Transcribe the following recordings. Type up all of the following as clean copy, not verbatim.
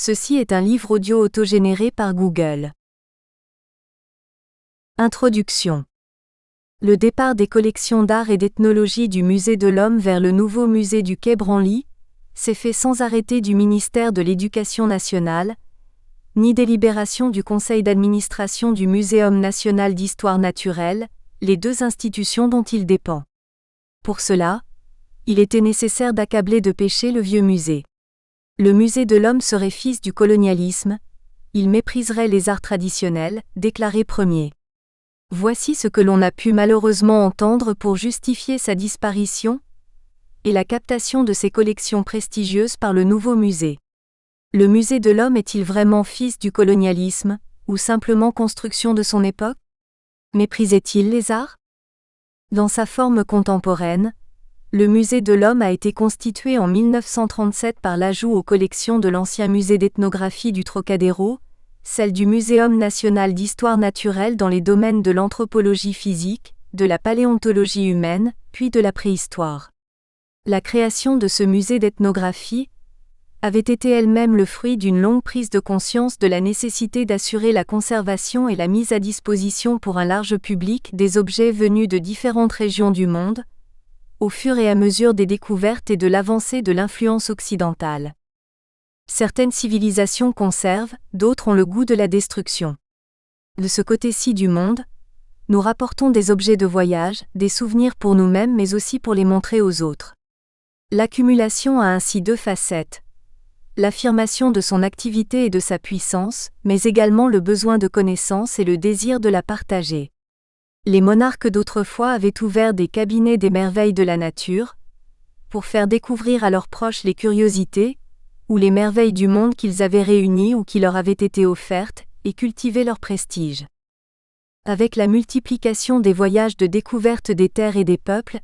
Ceci est un livre audio autogénéré par Google. Introduction. Le départ des collections d'art et d'ethnologie du Musée de l'Homme vers le nouveau musée du Quai Branly s'est fait sans arrêté du ministère de l'Éducation nationale, ni délibération du conseil d'administration du Muséum national d'histoire naturelle, les deux institutions dont il dépend. Pour cela, il était nécessaire d'accabler de péché le vieux musée. Le Musée de l'Homme serait fils du colonialisme, il mépriserait les arts traditionnels, déclaré premier. Voici ce que l'on a pu malheureusement entendre pour justifier sa disparition et la captation de ses collections prestigieuses par le nouveau musée. Le Musée de l'Homme est-il vraiment fils du colonialisme, ou simplement construction de son époque? Méprisait-il les arts? Dans sa forme contemporaine, le Musée de l'Homme a été constitué en 1937 par l'ajout aux collections de l'ancien musée d'ethnographie du Trocadéro, celle du Muséum national d'histoire naturelle dans les domaines de l'anthropologie physique, de la paléontologie humaine, puis de la préhistoire. La création de ce musée d'ethnographie avait été elle-même le fruit d'une longue prise de conscience de la nécessité d'assurer la conservation et la mise à disposition pour un large public des objets venus de différentes régions du monde, au fur et à mesure des découvertes et de l'avancée de l'influence occidentale. Certaines civilisations conservent, d'autres ont le goût de la destruction. De ce côté-ci du monde, nous rapportons des objets de voyage, des souvenirs pour nous-mêmes mais aussi pour les montrer aux autres. L'accumulation a ainsi deux facettes. L'affirmation de son activité et de sa puissance, mais également le besoin de connaissance et le désir de la partager. Les monarques d'autrefois avaient ouvert des cabinets des merveilles de la nature, pour faire découvrir à leurs proches les curiosités, ou les merveilles du monde qu'ils avaient réunies ou qui leur avaient été offertes, et cultiver leur prestige. Avec la multiplication des voyages de découverte des terres et des peuples,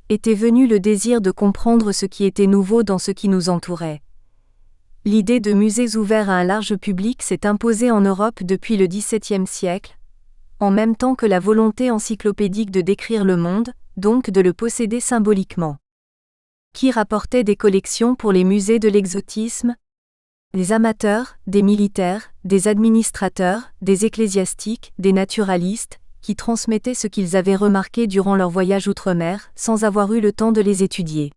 était venu le désir de comprendre ce qui était nouveau dans ce qui nous entourait. L'idée de musées ouverts à un large public s'est imposée en Europe depuis le XVIIe siècle, en même temps que la volonté encyclopédique de décrire le monde, donc de le posséder symboliquement. Qui rapportait des collections pour les musées de l'exotisme? Des amateurs, des militaires, des administrateurs, des ecclésiastiques, des naturalistes, qui transmettaient ce qu'ils avaient remarqué durant leur voyage outre-mer, sans avoir eu le temps de les étudier.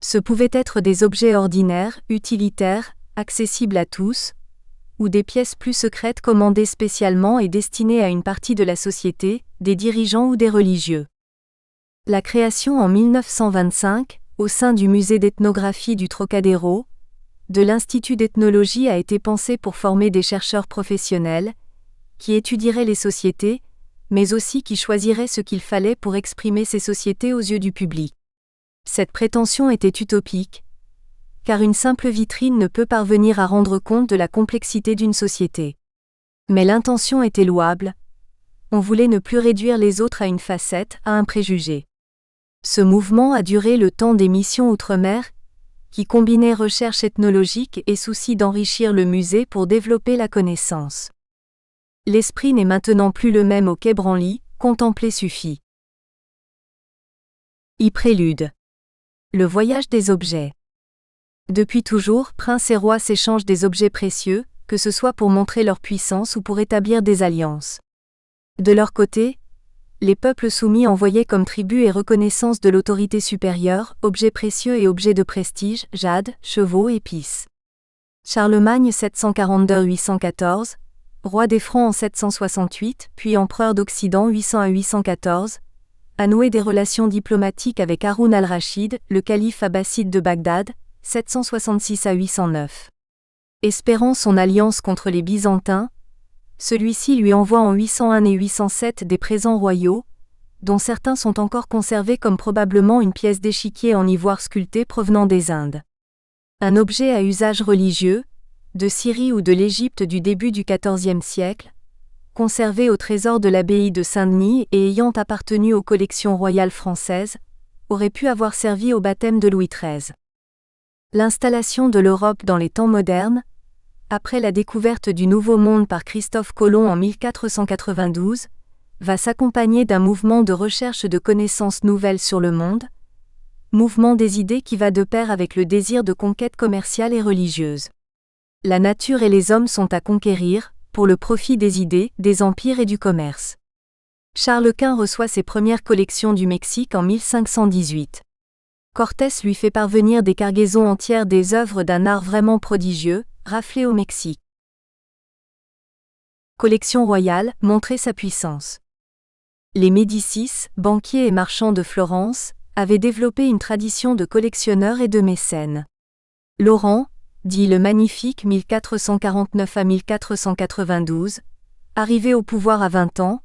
Ce pouvaient être des objets ordinaires, utilitaires, accessibles à tous, ou des pièces plus secrètes commandées spécialement et destinées à une partie de la société, des dirigeants ou des religieux. La création en 1925, au sein du musée d'ethnographie du Trocadéro, de l'Institut d'ethnologie a été pensée pour former des chercheurs professionnels, qui étudieraient les sociétés, mais aussi qui choisiraient ce qu'il fallait pour exprimer ces sociétés aux yeux du public. Cette prétention était utopique, car une simple vitrine ne peut parvenir à rendre compte de la complexité d'une société. Mais l'intention était louable, on voulait ne plus réduire les autres à une facette, à un préjugé. Ce mouvement a duré le temps des missions outre-mer, qui combinaient recherche ethnologique et souci d'enrichir le musée pour développer la connaissance. L'esprit n'est maintenant plus le même au Quai Branly, contempler suffit. Prélude. Le voyage des objets. Depuis toujours, princes et rois s'échangent des objets précieux, que ce soit pour montrer leur puissance ou pour établir des alliances. De leur côté, les peuples soumis envoyaient comme tribut et reconnaissance de l'autorité supérieure, objets précieux et objets de prestige, jade, chevaux, épices. Charlemagne 742-814, roi des Francs en 768, puis empereur d'Occident 800 à 814, a noué des relations diplomatiques avec Haroun al-Rachid, le calife abbasside de Bagdad, 766 à 809. Espérant son alliance contre les Byzantins, celui-ci lui envoie en 801 et 807 des présents royaux, dont certains sont encore conservés comme probablement une pièce d'échiquier en ivoire sculpté provenant des Indes. Un objet à usage religieux, de Syrie ou de l'Égypte du début du XIVe siècle, conservé au trésor de l'abbaye de Saint-Denis et ayant appartenu aux collections royales françaises, aurait pu avoir servi au baptême de Louis XIII. L'installation de l'Europe dans les temps modernes, après la découverte du Nouveau Monde par Christophe Colomb en 1492, va s'accompagner d'un mouvement de recherche de connaissances nouvelles sur le monde, mouvement des idées qui va de pair avec le désir de conquête commerciale et religieuse. La nature et les hommes sont à conquérir, pour le profit des idées, des empires et du commerce. Charles Quint reçoit ses premières collections du Mexique en 1518. Cortés lui fait parvenir des cargaisons entières des œuvres d'un art vraiment prodigieux, raflées au Mexique. Collection royale, montrer sa puissance. Les Médicis, banquiers et marchands de Florence, avaient développé une tradition de collectionneurs et de mécènes. Laurent, dit le Magnifique 1449 à 1492, arrivé au pouvoir à 20 ans,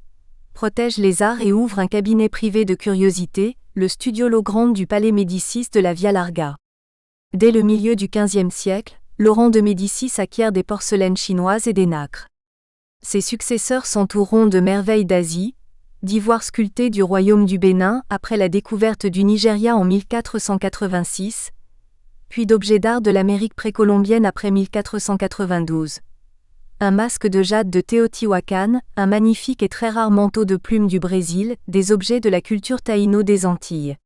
protège les arts et ouvre un cabinet privé de curiosités, le Studio Logrande du Palais Médicis de la Via Larga. Dès le milieu du XVe siècle, Laurent de Médicis acquiert des porcelaines chinoises et des nacres. Ses successeurs s'entoureront de merveilles d'Asie, d'ivoire sculpté du royaume du Bénin après la découverte du Nigeria en 1486, puis d'objets d'art de l'Amérique précolombienne après 1492. Un masque de jade de Teotihuacan, un magnifique et très rare manteau de plumes du Brésil, des objets de la culture taïno des Antilles.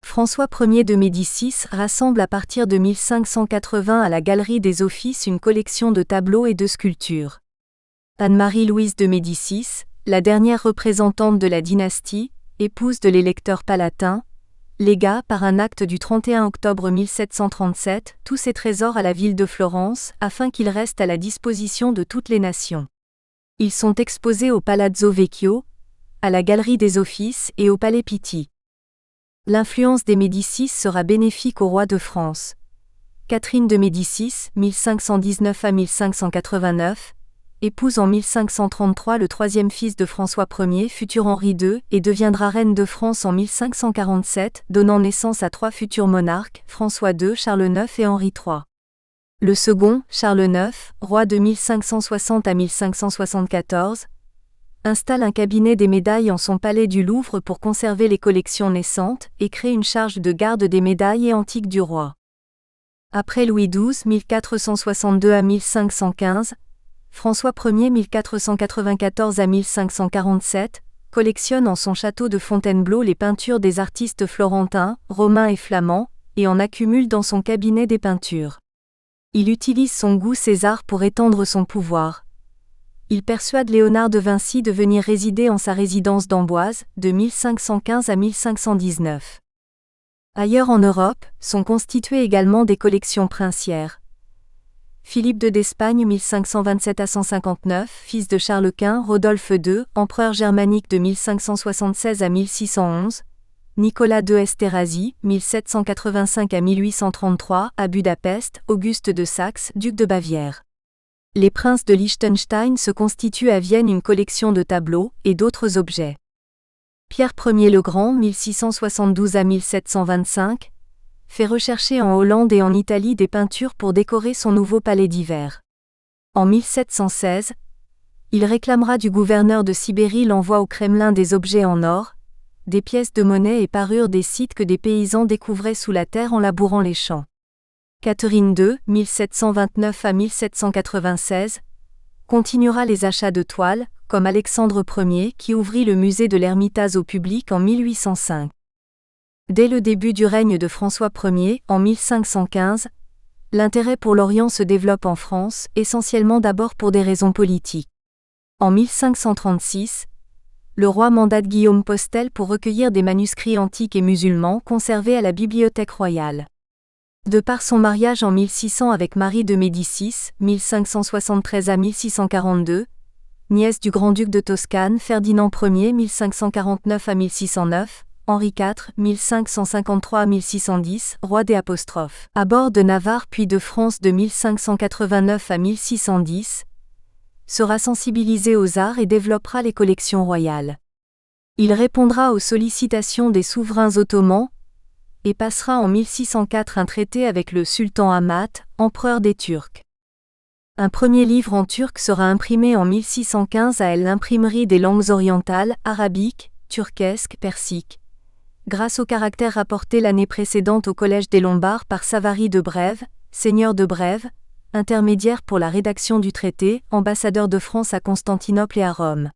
François Ier de Médicis rassemble à partir de 1580 à la Galerie des Offices une collection de tableaux et de sculptures. Anne-Marie-Louise de Médicis, la dernière représentante de la dynastie, épouse de l'électeur palatin, légua par un acte du 31 octobre 1737 tous ses trésors à la ville de Florence afin qu'ils restent à la disposition de toutes les nations. Ils sont exposés au Palazzo Vecchio, à la Galerie des Offices et au Palais Pitti. L'influence des Médicis sera bénéfique au roi de France. Catherine de Médicis, 1519 à 1589, épouse en 1533 le troisième fils de François Ier, futur Henri II, et deviendra reine de France en 1547, donnant naissance à 3 futurs monarques, François II, Charles IX et Henri III. Le second, Charles IX, roi de 1560 à 1574, installe un cabinet des médailles en son palais du Louvre pour conserver les collections naissantes et crée une charge de garde des médailles et antiques du roi. Après Louis XII, 1462 à 1515, François Ier 1494 à 1547, collectionne en son château de Fontainebleau les peintures des artistes florentins, romains et flamands, et en accumule dans son cabinet des peintures. Il utilise son goût César pour étendre son pouvoir. Il persuade Léonard de Vinci de venir résider en sa résidence d'Amboise, de 1515 à 1519. Ailleurs en Europe, sont constituées également des collections princières. Philippe II d'Espagne 1527 à 159, fils de Charles Quint, Rodolphe II, empereur germanique de 1576 à 1611, Nicolas II Esterházy, 1785 à 1833, à Budapest, Auguste de Saxe, duc de Bavière. Les princes de Liechtenstein se constituent à Vienne une collection de tableaux et d'autres objets. Pierre Ier le Grand, 1672 à 1725, fait rechercher en Hollande et en Italie des peintures pour décorer son nouveau palais d'hiver. En 1716, il réclamera du gouverneur de Sibérie l'envoi au Kremlin des objets en or, des pièces de monnaie et parures des sites que des paysans découvraient sous la terre en labourant les champs. Catherine II, 1729 à 1796, continuera les achats de toiles, comme Alexandre Ier qui ouvrit le musée de l'Ermitage au public en 1805. Dès le début du règne de François Ier, en 1515, l'intérêt pour l'Orient se développe en France, essentiellement d'abord pour des raisons politiques. En 1536, le roi mandate Guillaume Postel pour recueillir des manuscrits antiques et musulmans conservés à la Bibliothèque royale. De par son mariage en 1600 avec Marie de Médicis, 1573 à 1642, nièce du grand-duc de Toscane Ferdinand Ier 1549 à 1609, Henri IV, 1553 à 1610, roi des apostrophes, à bord de Navarre puis de France de 1589 à 1610, sera sensibilisé aux arts et développera les collections royales. Il répondra aux sollicitations des souverains ottomans et passera en 1604 un traité avec le sultan Ahmat, empereur des Turcs. Un premier livre en turc sera imprimé en 1615 à l'imprimerie des langues orientales, arabique, turquesque, persique, grâce au caractère rapporté l'année précédente au Collège des Lombards par Savary de Brève, seigneur de Brève, intermédiaire pour la rédaction du traité, ambassadeur de France à Constantinople et à Rome.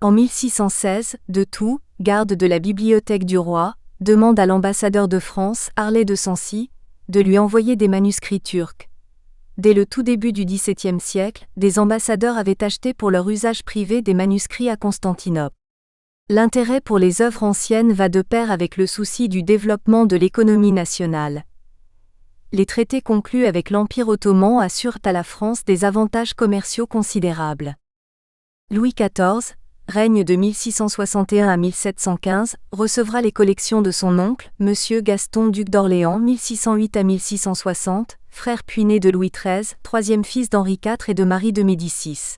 En 1616, de Thou, garde de la bibliothèque du roi, demande à l'ambassadeur de France, Harlay de Sancy, de lui envoyer des manuscrits turcs. Dès le tout début du XVIIe siècle, des ambassadeurs avaient acheté pour leur usage privé des manuscrits à Constantinople. L'intérêt pour les œuvres anciennes va de pair avec le souci du développement de l'économie nationale. Les traités conclus avec l'Empire ottoman assurent à la France des avantages commerciaux considérables. Louis XIV, règne de 1661 à 1715, recevra les collections de son oncle, Monsieur Gaston duc d'Orléans 1608 à 1660, frère puis-né de Louis XIII, troisième fils d'Henri IV et de Marie de Médicis.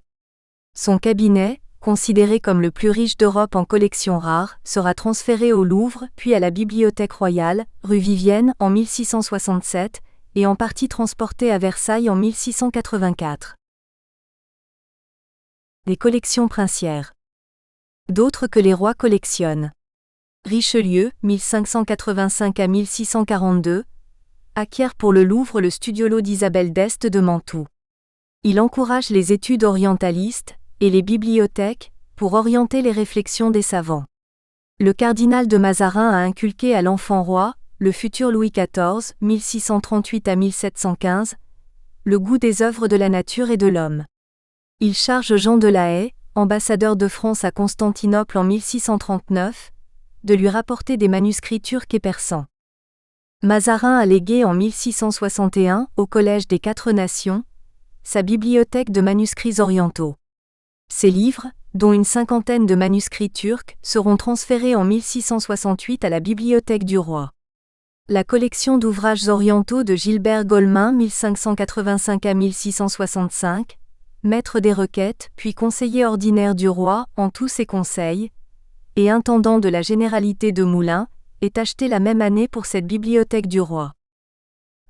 Son cabinet, considéré comme le plus riche d'Europe en collections rares, sera transféré au Louvre, puis à la Bibliothèque royale, rue Vivienne, en 1667, et en partie transporté à Versailles en 1684. Les collections princières. D'autres que les rois collectionnent. Richelieu, 1585 à 1642, acquiert pour le Louvre le studiolo d'Isabelle d'Este de Mantoue. Il encourage les études orientalistes et les bibliothèques pour orienter les réflexions des savants. Le cardinal de Mazarin a inculqué à l'enfant roi, le futur Louis XIV, 1638 à 1715, le goût des œuvres de la nature et de l'homme. Il charge Jean de La Haye, ambassadeur de France à Constantinople en 1639, de lui rapporter des manuscrits turcs et persans. Mazarin a légué en 1661 au Collège des Quatre Nations sa bibliothèque de manuscrits orientaux. Ces livres, dont une cinquantaine de manuscrits turcs, seront transférés en 1668 à la Bibliothèque du Roi. La collection d'ouvrages orientaux de Gilbert Golemin 1585 à 1665, maître des requêtes, puis conseiller ordinaire du roi en tous ses conseils, et intendant de la généralité de Moulins, est acheté la même année pour cette bibliothèque du roi.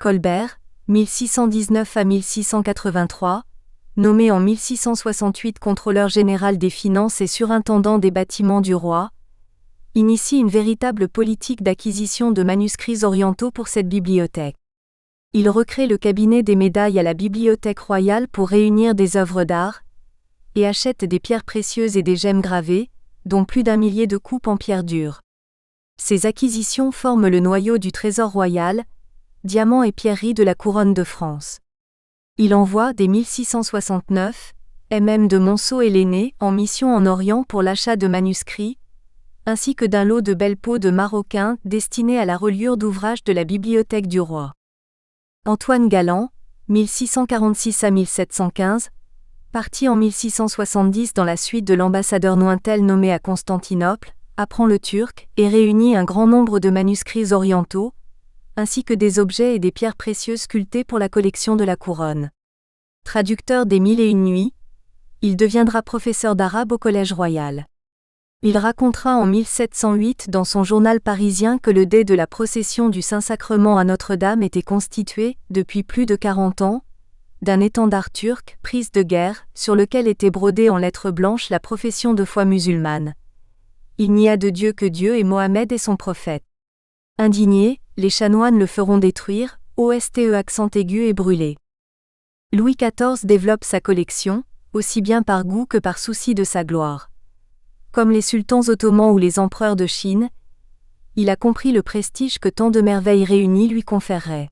Colbert, 1619 à 1683, nommé en 1668 contrôleur général des finances et surintendant des bâtiments du roi, initie une véritable politique d'acquisition de manuscrits orientaux pour cette bibliothèque. Il recrée le cabinet des médailles à la Bibliothèque royale pour réunir des œuvres d'art, et achète des pierres précieuses et des gemmes gravées, dont plus d'1 millier de coupes en pierre dure. Ces acquisitions forment le noyau du trésor royal, diamants et pierreries de la couronne de France. Il envoie dès 1669 MM de Monceau et Lenné en mission en Orient pour l'achat de manuscrits, ainsi que d'un lot de belles peaux de maroquin destinées à la reliure d'ouvrages de la Bibliothèque du Roi. Antoine Galland, 1646 à 1715, parti en 1670 dans la suite de l'ambassadeur Nointel nommé à Constantinople, apprend le turc et réunit un grand nombre de manuscrits orientaux, ainsi que des objets et des pierres précieuses sculptées pour la collection de la couronne. Traducteur des Mille et une nuits, il deviendra professeur d'arabe au Collège royal. Il racontera en 1708 dans son journal parisien que le dais de la procession du Saint-Sacrement à Notre-Dame était constitué, depuis plus de 40 ans, d'un étendard turc, prise de guerre, sur lequel était brodée en lettres blanches la profession de foi musulmane. Il n'y a de Dieu que Dieu et Mohammed est son prophète. Indignés, les chanoines le feront détruire, OSTE accent aigu et brûler. Louis XIV développe sa collection, aussi bien par goût que par souci de sa gloire. Comme les sultans ottomans ou les empereurs de Chine, il a compris le prestige que tant de merveilles réunies lui conféreraient.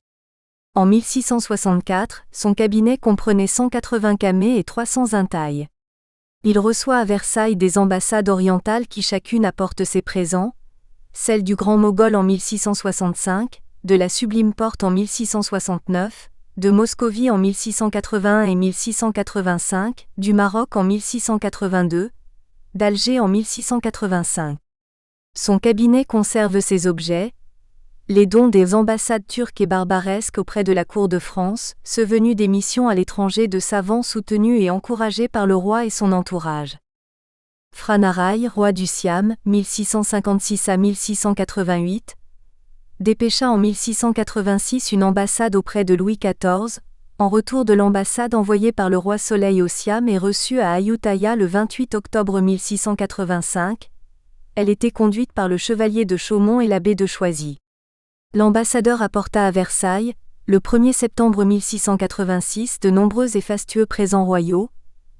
En 1664, son cabinet comprenait 180 camées et 300 intailles. Il reçoit à Versailles des ambassades orientales qui chacune apporte ses présents, celle du Grand Mogol en 1665, de la Sublime Porte en 1669, de Moscovie en 1681 et 1685, du Maroc en 1682, d'Alger en 1685. Son cabinet conserve ces objets, les dons des ambassades turques et barbaresques auprès de la cour de France, ceux venus des missions à l'étranger de savants soutenus et encouragés par le roi et son entourage. Franaraï, roi du Siam, 1656 à 1688, dépêcha en 1686 une ambassade auprès de Louis XIV, en retour de l'ambassade envoyée par le roi Soleil au Siam et reçue à Ayutthaya le 28 octobre 1685, elle était conduite par le chevalier de Chaumont et l'abbé de Choisy. L'ambassadeur apporta à Versailles, le 1er septembre 1686 de nombreux et fastueux présents royaux,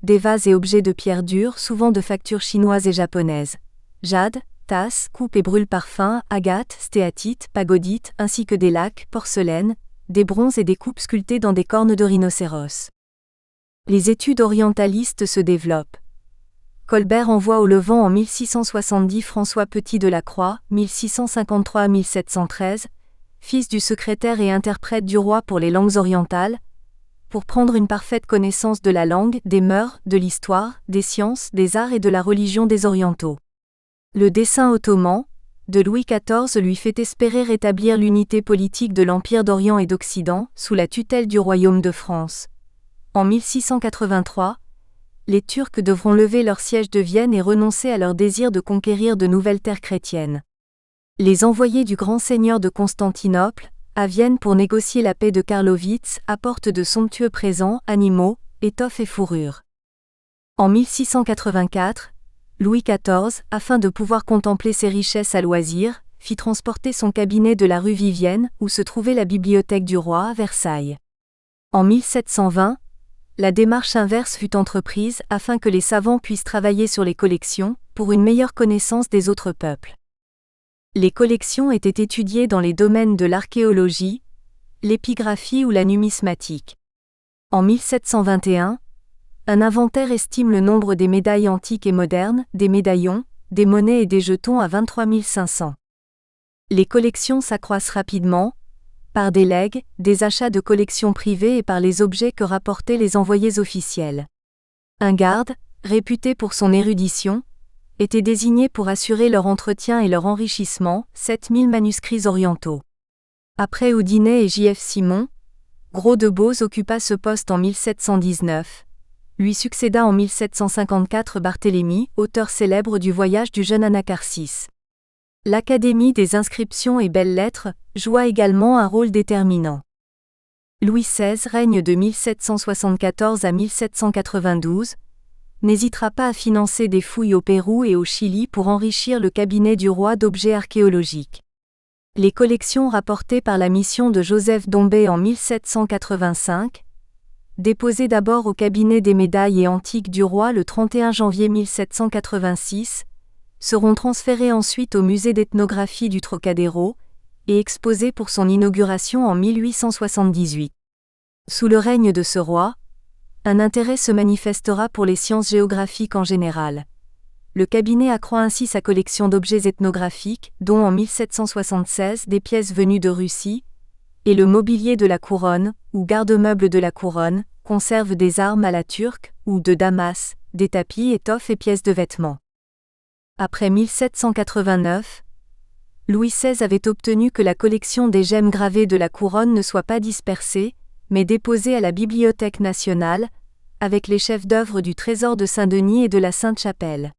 des vases et objets de pierre dure souvent de facture chinoise et japonaise, jade, tasses, coupes et brûle-parfums, agates, stéatites, pagodites, ainsi que des lacs, porcelaines, des bronzes et des coupes sculptées dans des cornes de rhinocéros. Les études orientalistes se développent. Colbert envoie au Levant en 1670 François Petit de la Croix, 1653-1713, fils du secrétaire et interprète du roi pour les langues orientales, pour prendre une parfaite connaissance de la langue, des mœurs, de l'histoire, des sciences, des arts et de la religion des Orientaux. Le dessein ottoman de Louis XIV lui fait espérer rétablir l'unité politique de l'Empire d'Orient et d'Occident, sous la tutelle du Royaume de France. En 1683, les Turcs devront lever leur siège de Vienne et renoncer à leur désir de conquérir de nouvelles terres chrétiennes. Les envoyés du grand seigneur de Constantinople, à Vienne pour négocier la paix de Karlowitz, apportent de somptueux présents, animaux, étoffes et fourrures. En 1684, Louis XIV, afin de pouvoir contempler ses richesses à loisir, fit transporter son cabinet de la rue Vivienne, où se trouvait la bibliothèque du roi, à Versailles. En 1720, la démarche inverse fut entreprise afin que les savants puissent travailler sur les collections, pour une meilleure connaissance des autres peuples. Les collections étaient étudiées dans les domaines de l'archéologie, l'épigraphie ou la numismatique. En 1721, un inventaire estime le nombre des médailles antiques et modernes, des médaillons, des monnaies et des jetons à 23 500. Les collections s'accroissent rapidement, par des legs, des achats de collections privées et par les objets que rapportaient les envoyés officiels. Un garde, réputé pour son érudition, était désigné pour assurer leur entretien et leur enrichissement, 7000 manuscrits orientaux. Après Houdinet et J.F. Simon, Gros de Boz occupa ce poste en 1719. Lui succéda en 1754 Barthélemy, auteur célèbre du voyage du jeune Anacharsis. L'Académie des inscriptions et belles-lettres joua également un rôle déterminant. Louis XVI règne de 1774 à 1792, n'hésitera pas à financer des fouilles au Pérou et au Chili pour enrichir le cabinet du roi d'objets archéologiques. Les collections rapportées par la mission de Joseph Dombey en 1785, déposées d'abord au cabinet des médailles et antiques du roi le 31 janvier 1786, seront transférées ensuite au musée d'ethnographie du Trocadéro et exposées pour son inauguration en 1878. Sous le règne de ce roi, un intérêt se manifestera pour les sciences géographiques en général. Le cabinet accroît ainsi sa collection d'objets ethnographiques, dont en 1776 des pièces venues de Russie, et le mobilier de la couronne, ou garde-meuble de la couronne, conserve des armes à la turque, ou de Damas, des tapis, étoffes et pièces de vêtements. Après 1789, Louis XVI avait obtenu que la collection des gemmes gravées de la couronne ne soit pas dispersée, mais déposée à la Bibliothèque nationale, avec les chefs-d'œuvre du Trésor de Saint-Denis et de la Sainte-Chapelle.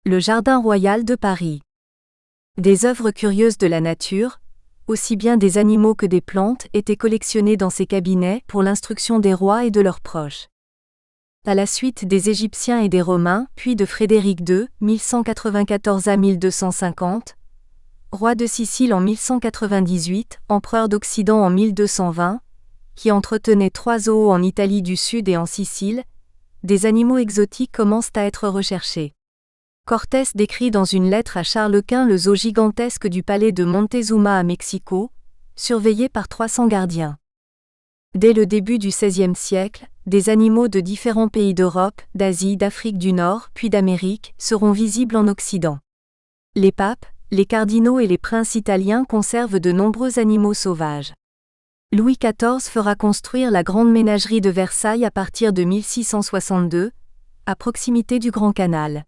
Le Jardin royal de Paris. Des œuvres curieuses de la nature, aussi bien des animaux que des plantes, étaient collectionnées dans ces cabinets pour l'instruction des rois et de leurs proches. À la suite des Égyptiens et des Romains, puis de Frédéric II, 1194 à 1250, roi de Sicile en 1198, empereur d'Occident en 1220, qui entretenait 3 zoos en Italie du Sud et en Sicile, des animaux exotiques commencent à être recherchés. Cortés décrit dans une lettre à Charles Quint le zoo gigantesque du palais de Montezuma à Mexico, surveillé par 300 gardiens. Dès le début du XVIe siècle, des animaux de différents pays d'Europe, d'Asie, d'Afrique du Nord, puis d'Amérique, seront visibles en Occident. Les papes, les cardinaux et les princes italiens conservent de nombreux animaux sauvages. Louis XIV fera construire la grande ménagerie de Versailles à partir de 1662, à proximité du Grand Canal.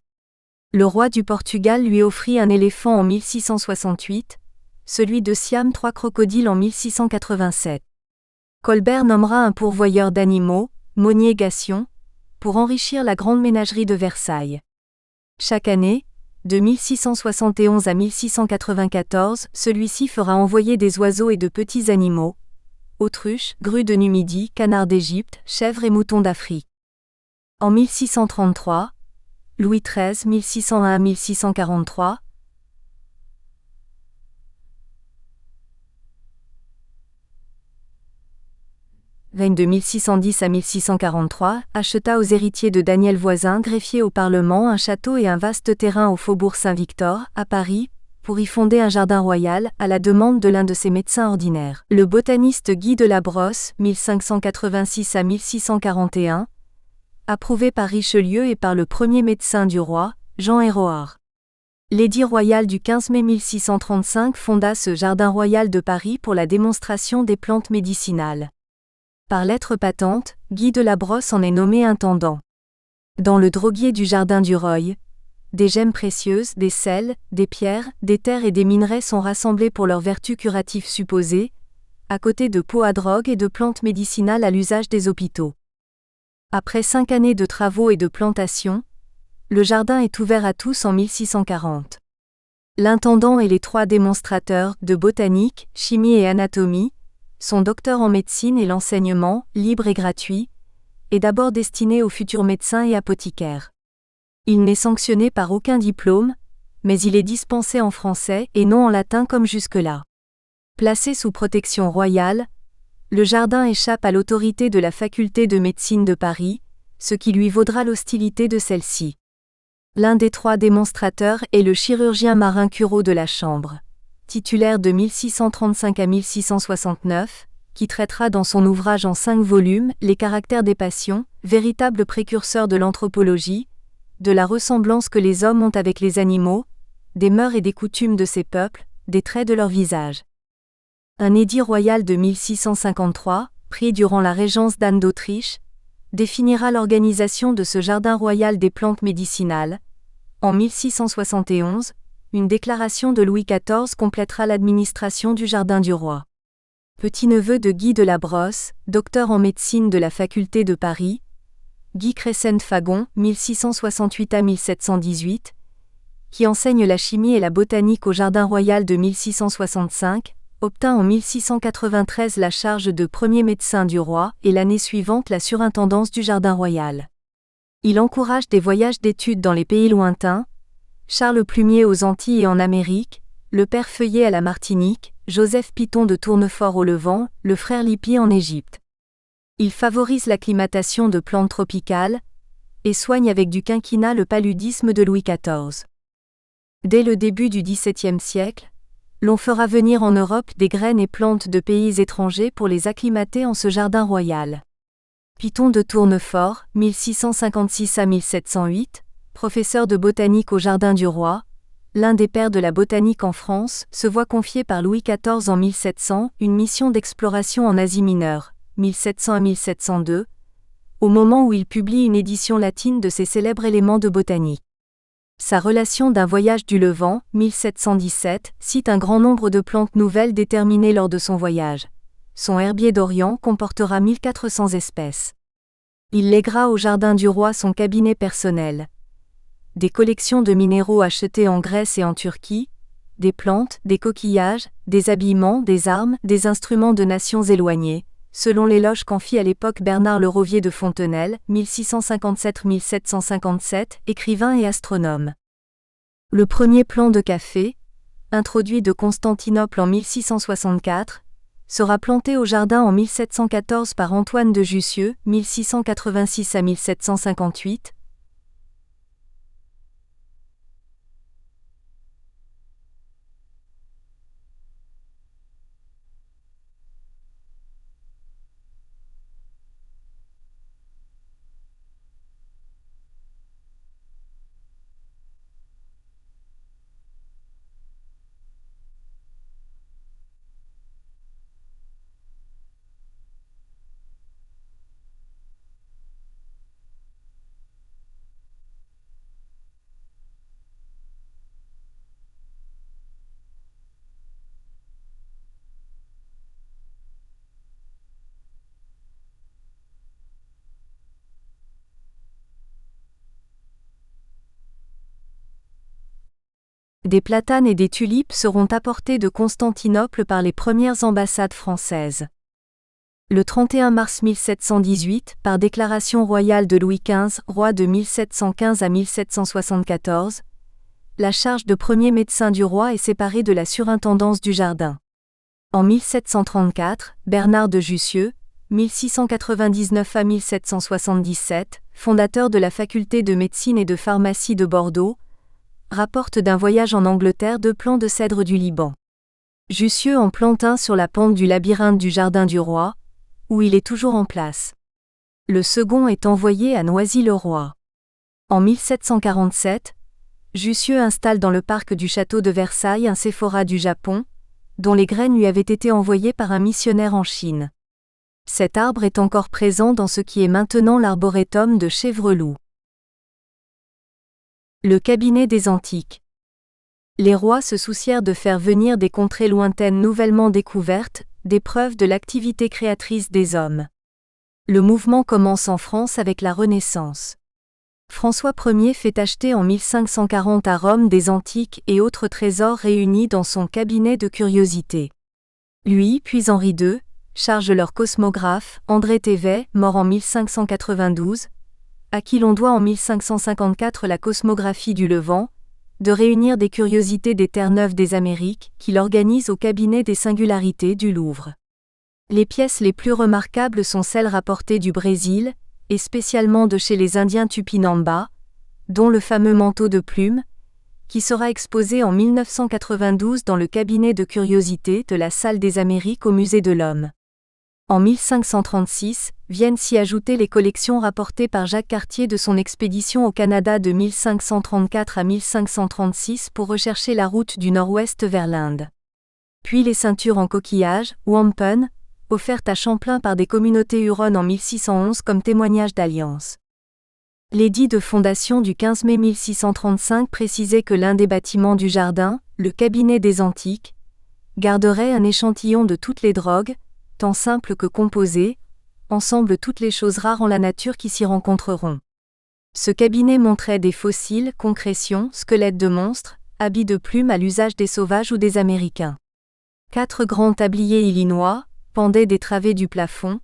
Le roi du Portugal lui offrit un éléphant en 1668, celui de Siam 3 crocodiles en 1687. Colbert nommera un pourvoyeur d'animaux, Monnier Gassion, pour enrichir la grande ménagerie de Versailles. Chaque année, de 1671 à 1694, celui-ci fera envoyer des oiseaux et de petits animaux, autruches, grues de Numidie, canards d'Égypte, chèvres et moutons d'Afrique. En 1633, Louis XIII 1601 à 1643, règne de 1610 à 1643, acheta aux héritiers de Daniel Voisin, greffier au Parlement, un château et un vaste terrain au faubourg Saint-Victor, à Paris, pour y fonder un jardin royal, à la demande de l'un de ses médecins ordinaires. Le botaniste Guy de la Brosse, 1586 à 1641, approuvé par Richelieu et par le premier médecin du roi, Jean Héroard. L'édit royal du 15 mai 1635 fonda ce jardin royal de Paris pour la démonstration des plantes médicinales. Par lettre patente, Guy de la Brosse en est nommé intendant. Dans le droguier du jardin du Roy, des gemmes précieuses, des sels, des pierres, des terres et des minerais sont rassemblés pour leurs vertus curatives supposées, à côté de pots à drogue et de plantes médicinales à l'usage des hôpitaux. Après 5 années de travaux et de plantations, le jardin est ouvert à tous en 1640. L'intendant et les 3 démonstrateurs, de botanique, chimie et anatomie, sont docteurs en médecine et l'enseignement, libre et gratuit, est d'abord destiné aux futurs médecins et apothicaires. Il n'est sanctionné par aucun diplôme, mais il est dispensé en français et non en latin comme jusque-là. Placé sous protection royale, le jardin échappe à l'autorité de la faculté de médecine de Paris, ce qui lui vaudra l'hostilité de celle-ci. L'un des 3 démonstrateurs est le chirurgien Marin Curot de la Chambre, titulaire de 1635 à 1669, qui traitera dans son ouvrage en 5 volumes les caractères des passions, véritable précurseur de l'anthropologie, de la ressemblance que les hommes ont avec les animaux, des mœurs et des coutumes de ces peuples, des traits de leur visage. Un édit royal de 1653, pris durant la régence d'Anne d'Autriche, définira l'organisation de ce jardin royal des plantes médicinales. En 1671, une déclaration de Louis XIV complétera l'administration du jardin du roi. Petit-neveu de Guy de la Brosse, docteur en médecine de la faculté de Paris, Guy Crescent-Fagon, 1668 à 1718, qui enseigne la chimie et la botanique au Jardin royal de 1665, obtint en 1693 la charge de premier médecin du roi et l'année suivante la surintendance du Jardin royal. Il encourage des voyages d'études dans les pays lointains, Charles Plumier aux Antilles et en Amérique, le père Feuillet à la Martinique, Joseph Piton de Tournefort au Levant, le frère Lippier en Égypte. Il favorise l'acclimatation de plantes tropicales et soigne avec du quinquina le paludisme de Louis XIV. Dès le début du XVIIe siècle, l'on fera venir en Europe des graines et plantes de pays étrangers pour les acclimater en ce jardin royal. Piton de Tournefort, 1656 à 1708, professeur de botanique au Jardin du Roi, l'un des pères de la botanique en France, se voit confier par Louis XIV en 1700 une mission d'exploration en Asie mineure, 1700 à 1702, au moment où il publie une édition latine de ses célèbres éléments de botanique. Sa relation d'un voyage du Levant, 1717, cite un grand nombre de plantes nouvelles déterminées lors de son voyage. Son herbier d'Orient comportera 1400 espèces. Il lèguera au Jardin du Roi son cabinet personnel. Des collections de minéraux achetés en Grèce et en Turquie, des plantes, des coquillages, des habillements, des armes, des instruments de nations éloignées, selon l'éloge qu'en fit à l'époque Bernard Le Rovier de Fontenelle, 1657-1757, écrivain et astronome. Le premier plan de café, introduit de Constantinople en 1664, sera planté au jardin en 1714 par Antoine de Jussieu, 1686 à 1758. Des platanes et des tulipes seront apportés de Constantinople par les premières ambassades françaises. Le 31 mars 1718, par déclaration royale de Louis XV, roi de 1715 à 1774, la charge de premier médecin du roi est séparée de la surintendance du jardin. En 1734, Bernard de Jussieu, 1699 à 1777, fondateur de la faculté de médecine et de pharmacie de Bordeaux, rapporte d'un voyage en Angleterre 2 plants de cèdre du Liban. Jussieu en plante un sur la pente du labyrinthe du Jardin du Roi, où il est toujours en place. Le second est envoyé à Noisy-le-Roi. En 1747, Jussieu installe dans le parc du château de Versailles un séphora du Japon, dont les graines lui avaient été envoyées par un missionnaire en Chine. Cet arbre est encore présent dans ce qui est maintenant l'arboretum de Chevreloup. Le cabinet des antiques. Les rois se soucièrent de faire venir des contrées lointaines nouvellement découvertes, des preuves de l'activité créatrice des hommes. Le mouvement commence en France avec la Renaissance. François Ier fait acheter en 1540 à Rome des antiques et autres trésors réunis dans son cabinet de curiosités. Lui puis Henri II chargent leur cosmographe, André Thévet, mort en 1592, à qui l'on doit en 1554 la cosmographie du Levant, de réunir des curiosités des Terre-Neuves des Amériques, qu'il organise au cabinet des singularités du Louvre. Les pièces les plus remarquables sont celles rapportées du Brésil, et spécialement de chez les Indiens Tupinamba, dont le fameux manteau de plumes, qui sera exposé en 1992 dans le cabinet de curiosités de la Salle des Amériques au Musée de l'Homme. En 1536, viennent s'y ajouter les collections rapportées par Jacques Cartier de son expédition au Canada de 1534 à 1536 pour rechercher la route du nord-ouest vers l'Inde. Puis les ceintures en coquillage, wampum, offertes à Champlain par des communautés huronnes en 1611 comme témoignage d'alliance. L'édit de fondation du 15 mai 1635 précisait que l'un des bâtiments du jardin, le cabinet des antiques, garderait un échantillon de toutes les drogues, tant simples que composées, ensemble toutes les choses rares en la nature qui s'y rencontreront. Ce cabinet montrait des fossiles, concrétions, squelettes de monstres, habits de plumes à l'usage des sauvages ou des Américains. 4 grands tabliers illinois pendaient des travées du plafond,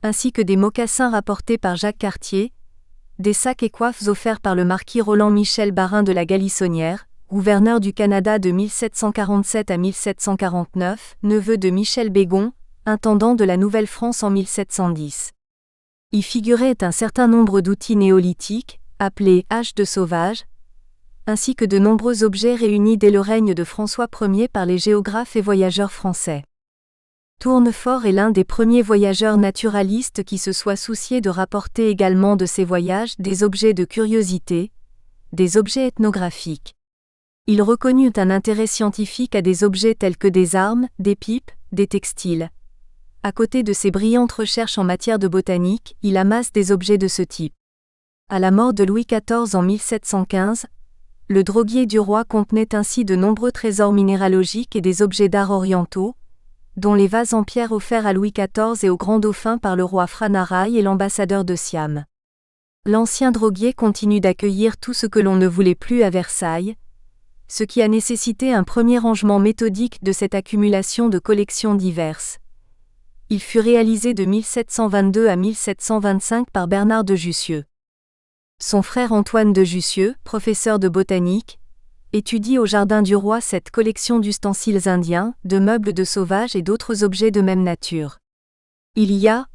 ainsi que des mocassins rapportés par Jacques Cartier, des sacs et coiffes offerts par le marquis Roland-Michel Barin de la Galissonnière, gouverneur du Canada de 1747 à 1749, neveu de Michel Bégon, intendant de la Nouvelle-France en 1710. Y figurait un certain nombre d'outils néolithiques, appelés haches de sauvage, ainsi que de nombreux objets réunis dès le règne de François Ier par les géographes et voyageurs français. Tournefort est l'un des premiers voyageurs naturalistes qui se soit soucié de rapporter également de ses voyages des objets de curiosité, des objets ethnographiques. Il reconnut un intérêt scientifique à des objets tels que des armes, des pipes, des textiles. À côté de ses brillantes recherches en matière de botanique, il amasse des objets de ce type. À la mort de Louis XIV en 1715, le droguier du roi contenait ainsi de nombreux trésors minéralogiques et des objets d'art orientaux, dont les vases en pierre offerts à Louis XIV et au grand dauphin par le roi Franaraï et l'ambassadeur de Siam. L'ancien droguier continue d'accueillir tout ce que l'on ne voulait plus à Versailles, ce qui a nécessité un premier rangement méthodique de cette accumulation de collections diverses. Il fut réalisé de 1722 à 1725 par Bernard de Jussieu. Son frère Antoine de Jussieu, professeur de botanique, étudie au Jardin du Roi cette collection d'ustensiles indiens, de meubles de sauvages et d'autres objets de même nature. Il y a,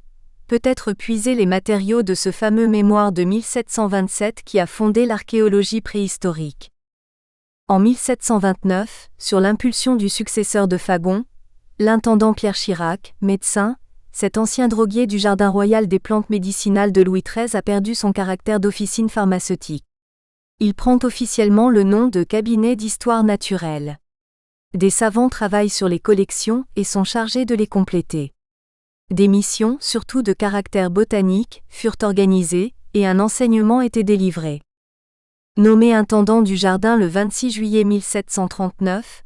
peut-être puisé les matériaux de ce fameux mémoire de 1727 qui a fondé l'archéologie préhistorique. En 1729, sur l'impulsion du successeur de Fagon, l'intendant Pierre Chirac, médecin, cet ancien droguier du Jardin royal des plantes médicinales de Louis XIII a perdu son caractère d'officine pharmaceutique. Il prend officiellement le nom de cabinet d'histoire naturelle. Des savants travaillent sur les collections et sont chargés de les compléter. Des missions, surtout de caractère botanique, furent organisées, et un enseignement était délivré. Nommé intendant du jardin le 26 juillet 1739,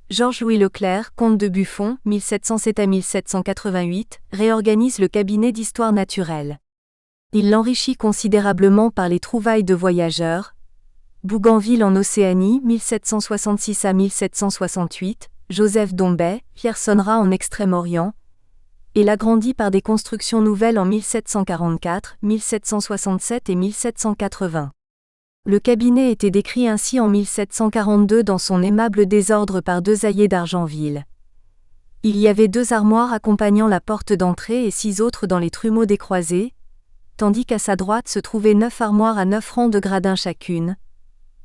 Georges-Louis Leclerc, comte de Buffon, 1707 à 1788, réorganise le cabinet d'histoire naturelle. Il l'enrichit considérablement par les trouvailles de voyageurs. Bougainville en Océanie, 1766 à 1768, Joseph Dombey, Pierre Sonnera en Extrême-Orient, et l'agrandit par des constructions nouvelles en 1744, 1767 et 1780. Le cabinet était décrit ainsi en 1742 dans son aimable désordre par Desailly d'Argenville. Il y avait 2 armoires accompagnant la porte d'entrée et 6 autres dans les trumeaux des croisées, tandis qu'à sa droite se trouvaient 9 armoires à 9 rangs de gradins chacune,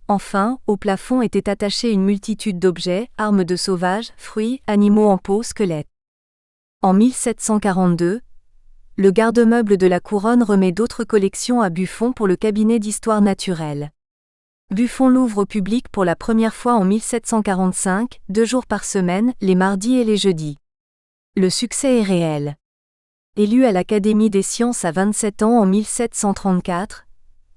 Enfin, au plafond était attachée une multitude d'objets, armes de sauvages, fruits, animaux en peau, squelettes. En 1742, le garde-meuble de la couronne remet d'autres collections à Buffon pour le cabinet d'histoire naturelle. Buffon l'ouvre au public pour la première fois en 1745, 2 jours par semaine, les mardis et les jeudis. Le succès est réel. Élu à l'Académie des sciences à 27 ans en 1734,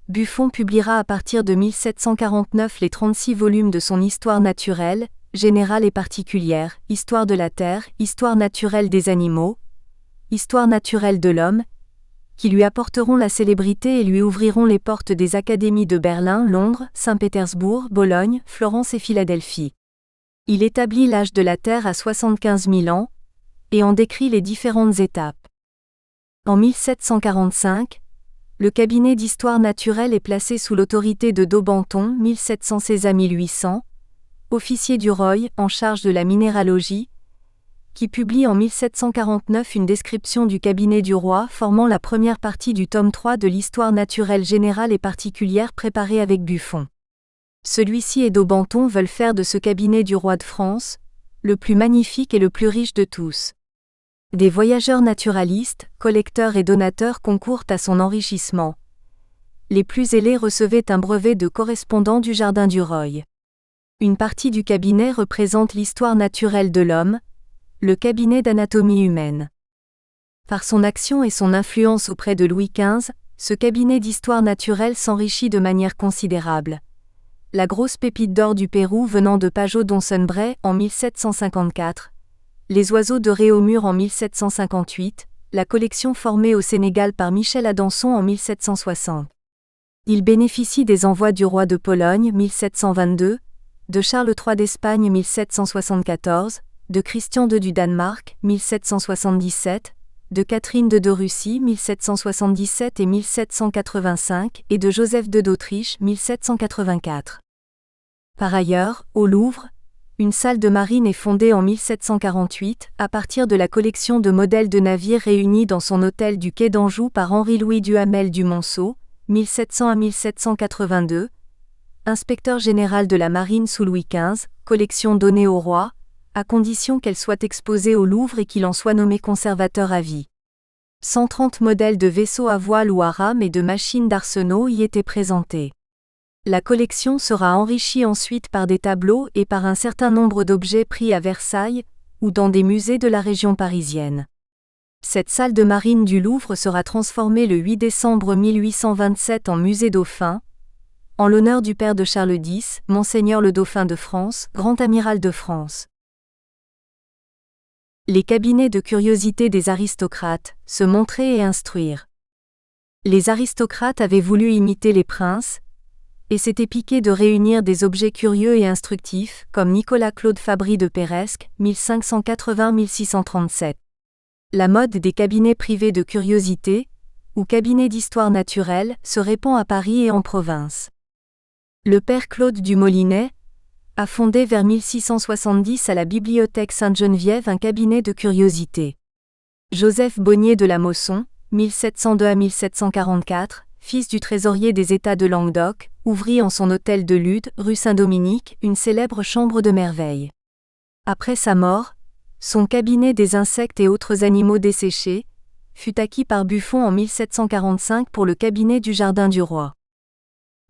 Buffon publiera à partir de 1749 les 36 volumes de son Histoire naturelle, générale et particulière, Histoire de la Terre, Histoire naturelle des animaux, Histoire naturelle de l'homme, qui lui apporteront la célébrité et lui ouvriront les portes des académies de Berlin, Londres, Saint-Pétersbourg, Bologne, Florence et Philadelphie. Il établit l'âge de la Terre à 75 000 ans, et en décrit les différentes étapes. En 1745, le cabinet d'histoire naturelle est placé sous l'autorité de Daubenton, 1716 à 1800, officier du Roy en charge de la minéralogie, qui publie en 1749 une description du cabinet du roi formant la première partie du tome 3 de l'histoire naturelle générale et particulière préparée avec Buffon. Celui-ci et Daubenton veulent faire de ce cabinet du roi de France, le plus magnifique et le plus riche de tous. Des voyageurs naturalistes, collecteurs et donateurs concourent à son enrichissement. Les plus zélés recevaient un brevet de correspondant du Jardin du Roy. Une partie du cabinet représente l'histoire naturelle de l'homme, le cabinet d'anatomie humaine. Par son action et son influence auprès de Louis XV, ce cabinet d'histoire naturelle s'enrichit de manière considérable. La grosse pépite d'or du Pérou venant de Pajot d'Onsonbray en 1754, les oiseaux de Réaumur en 1758, la collection formée au Sénégal par Michel Adanson en 1760. Il bénéficie des envois du roi de Pologne 1722, de Charles III d'Espagne 1774, de Christian II du Danemark 1777, de Catherine II de Russie 1777 et 1785 et de Joseph II d'Autriche 1784. Par ailleurs, au Louvre, une salle de marine est fondée en 1748 à partir de la collection de modèles de navires réunis dans son hôtel du Quai d'Anjou par Henri-Louis Duhamel du Monceau, 1700 à 1782, inspecteur général de la marine sous Louis XV, collection donnée au roi, à condition qu'elle soit exposée au Louvre et qu'il en soit nommé conservateur à vie. 130 modèles de vaisseaux à voile ou à rame et de machines d'arsenaux y étaient présentés. La collection sera enrichie ensuite par des tableaux et par un certain nombre d'objets pris à Versailles ou dans des musées de la région parisienne. Cette salle de marine du Louvre sera transformée le 8 décembre 1827 en musée Dauphin, en l'honneur du père de Charles X, Monseigneur le Dauphin de France, Grand Amiral de France. Les cabinets de curiosité des aristocrates, se montrer et instruire. Les aristocrates avaient voulu imiter les princes, et s'étaient piqués de réunir des objets curieux et instructifs, comme Nicolas-Claude Fabry de Péresque, 1580-1637. La mode des cabinets privés de curiosité, ou cabinets d'histoire naturelle, se répand à Paris et en province. Le père Claude du Molinet a fondé vers 1670 à la bibliothèque Sainte-Geneviève un cabinet de curiosité. Joseph Bonnier de la Mosson, 1702 à 1744, fils du trésorier des États de Languedoc, ouvrit en son hôtel de Lude, rue Saint-Dominique, une célèbre chambre de merveille. Après sa mort, son cabinet des insectes et autres animaux desséchés fut acquis par Buffon en 1745 pour le cabinet du Jardin du Roi.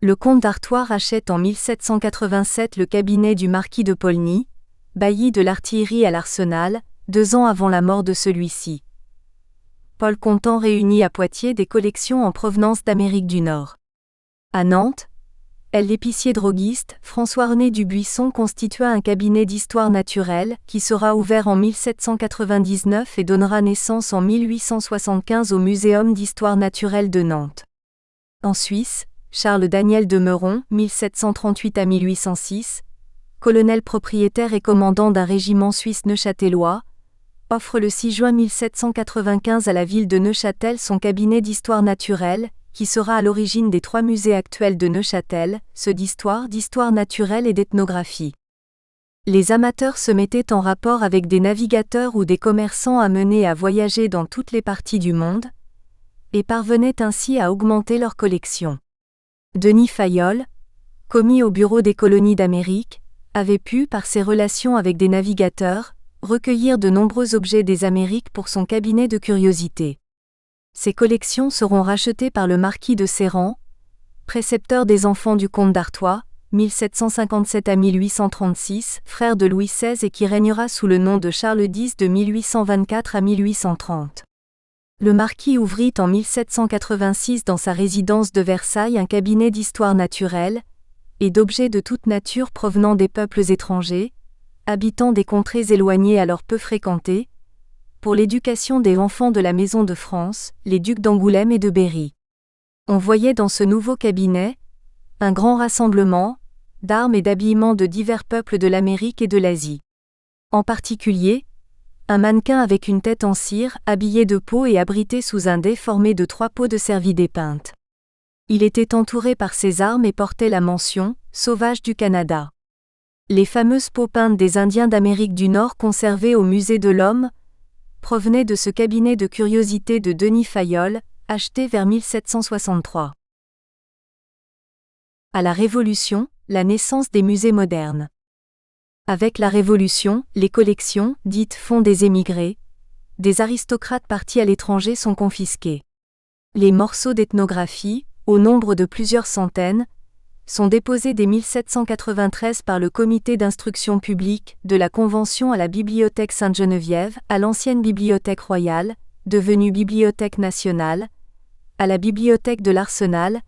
Le comte d'Artois rachète en 1787 le cabinet du marquis de Paulny, bailli de l'artillerie à l'Arsenal, 2 ans avant la mort de celui-ci. Paul Contant réunit à Poitiers des collections en provenance d'Amérique du Nord. À Nantes, l'épicier droguiste François-René Dubuisson constitua un cabinet d'histoire naturelle qui sera ouvert en 1799 et donnera naissance en 1875 au Muséum d'histoire naturelle de Nantes. En Suisse, Charles Daniel de Meuron, 1738 à 1806, colonel propriétaire et commandant d'un régiment suisse neuchâtelois, offre le 6 juin 1795 à la ville de Neuchâtel son cabinet d'histoire naturelle, qui sera à l'origine des 3 musées actuels de Neuchâtel, ceux d'histoire naturelle et d'ethnographie. Les amateurs se mettaient en rapport avec des navigateurs ou des commerçants amenés à voyager dans toutes les parties du monde, et parvenaient ainsi à augmenter leur collection. Denis Fayolle, commis au Bureau des colonies d'Amérique, avait pu, par ses relations avec des navigateurs, recueillir de nombreux objets des Amériques pour son cabinet de curiosités. Ces collections seront rachetées par le marquis de Serrant, précepteur des enfants du comte d'Artois, 1757 à 1836, frère de Louis XVI et qui régnera sous le nom de Charles X de 1824 à 1830. Le marquis ouvrit en 1786 dans sa résidence de Versailles un cabinet d'histoire naturelle et d'objets de toute nature provenant des peuples étrangers, habitant des contrées éloignées alors peu fréquentées, pour l'éducation des enfants de la Maison de France, les ducs d'Angoulême et de Berry. On voyait dans ce nouveau cabinet un grand rassemblement d'armes et d'habillements de divers peuples de l'Amérique et de l'Asie. En particulier, un mannequin avec une tête en cire, habillé de peau et abrité sous un dais formé de 3 peaux de cervidés peintes. Il était entouré par ses armes et portait la mention « Sauvage du Canada ». Les fameuses peaux peintes des Indiens d'Amérique du Nord conservées au Musée de l'Homme provenaient de ce cabinet de curiosités de Denis Fayolle, acheté vers 1763. À la Révolution, la naissance des musées modernes. Avec la Révolution, les collections, dites fonds des émigrés, des aristocrates partis à l'étranger sont confisquées. Les morceaux d'ethnographie, au nombre de plusieurs centaines, sont déposés dès 1793 par le Comité d'instruction publique de la Convention à la Bibliothèque Sainte-Geneviève, à l'ancienne Bibliothèque royale, devenue Bibliothèque nationale, à la Bibliothèque de l'Arsenal,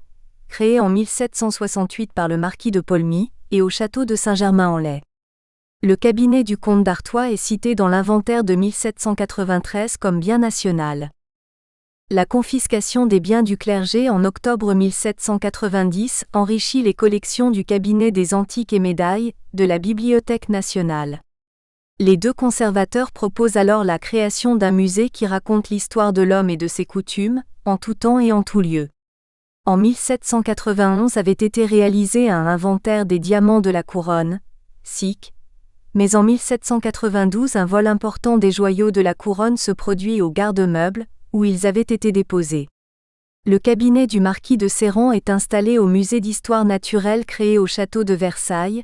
créée en 1768 par le marquis de Paulmy, et au château de Saint-Germain-en-Laye. Le cabinet du comte d'Artois est cité dans l'inventaire de 1793 comme bien national. La confiscation des biens du clergé en octobre 1790 enrichit les collections du cabinet des antiques et médailles de la Bibliothèque nationale. Les 2 conservateurs proposent alors la création d'un musée qui raconte l'histoire de l'homme et de ses coutumes, en tout temps et en tout lieu. En 1791 avait été réalisé un inventaire des diamants de la couronne, SIC, mais en 1792 un vol important des joyaux de la couronne se produit au garde-meubles, où ils avaient été déposés. Le cabinet du marquis de Serrant est installé au musée d'histoire naturelle créé au château de Versailles,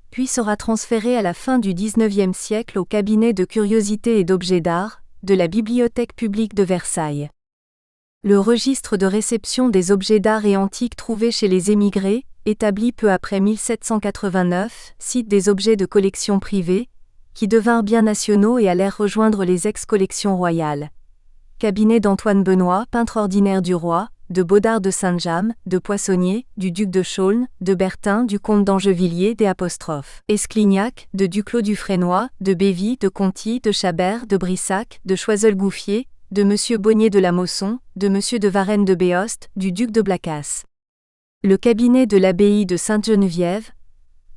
puis sera transféré à la fin du XIXe siècle au cabinet de curiosités et d'objets d'art de la Bibliothèque publique de Versailles. Le registre de réception des objets d'art et antiques trouvés chez les émigrés, établi peu après 1789, cite des objets de collection privée, qui devinrent biens nationaux et allèrent rejoindre les ex-collections royales. Cabinet d'Antoine Benoît, peintre ordinaire du roi, de Baudard de Saint-James, de Poissonnier, du duc de Chaulnes, de Bertin, du comte d'Angevilliers, Esclignac, de Duclos du Frénois, de Bévy, de Conti, de Chabert, de Brissac, de Choiseul-Gouffier, de M. Bonnier de la Mosson, de M. de Varennes de Béost, du duc de Blacas. Le cabinet de l'abbaye de Sainte-Geneviève,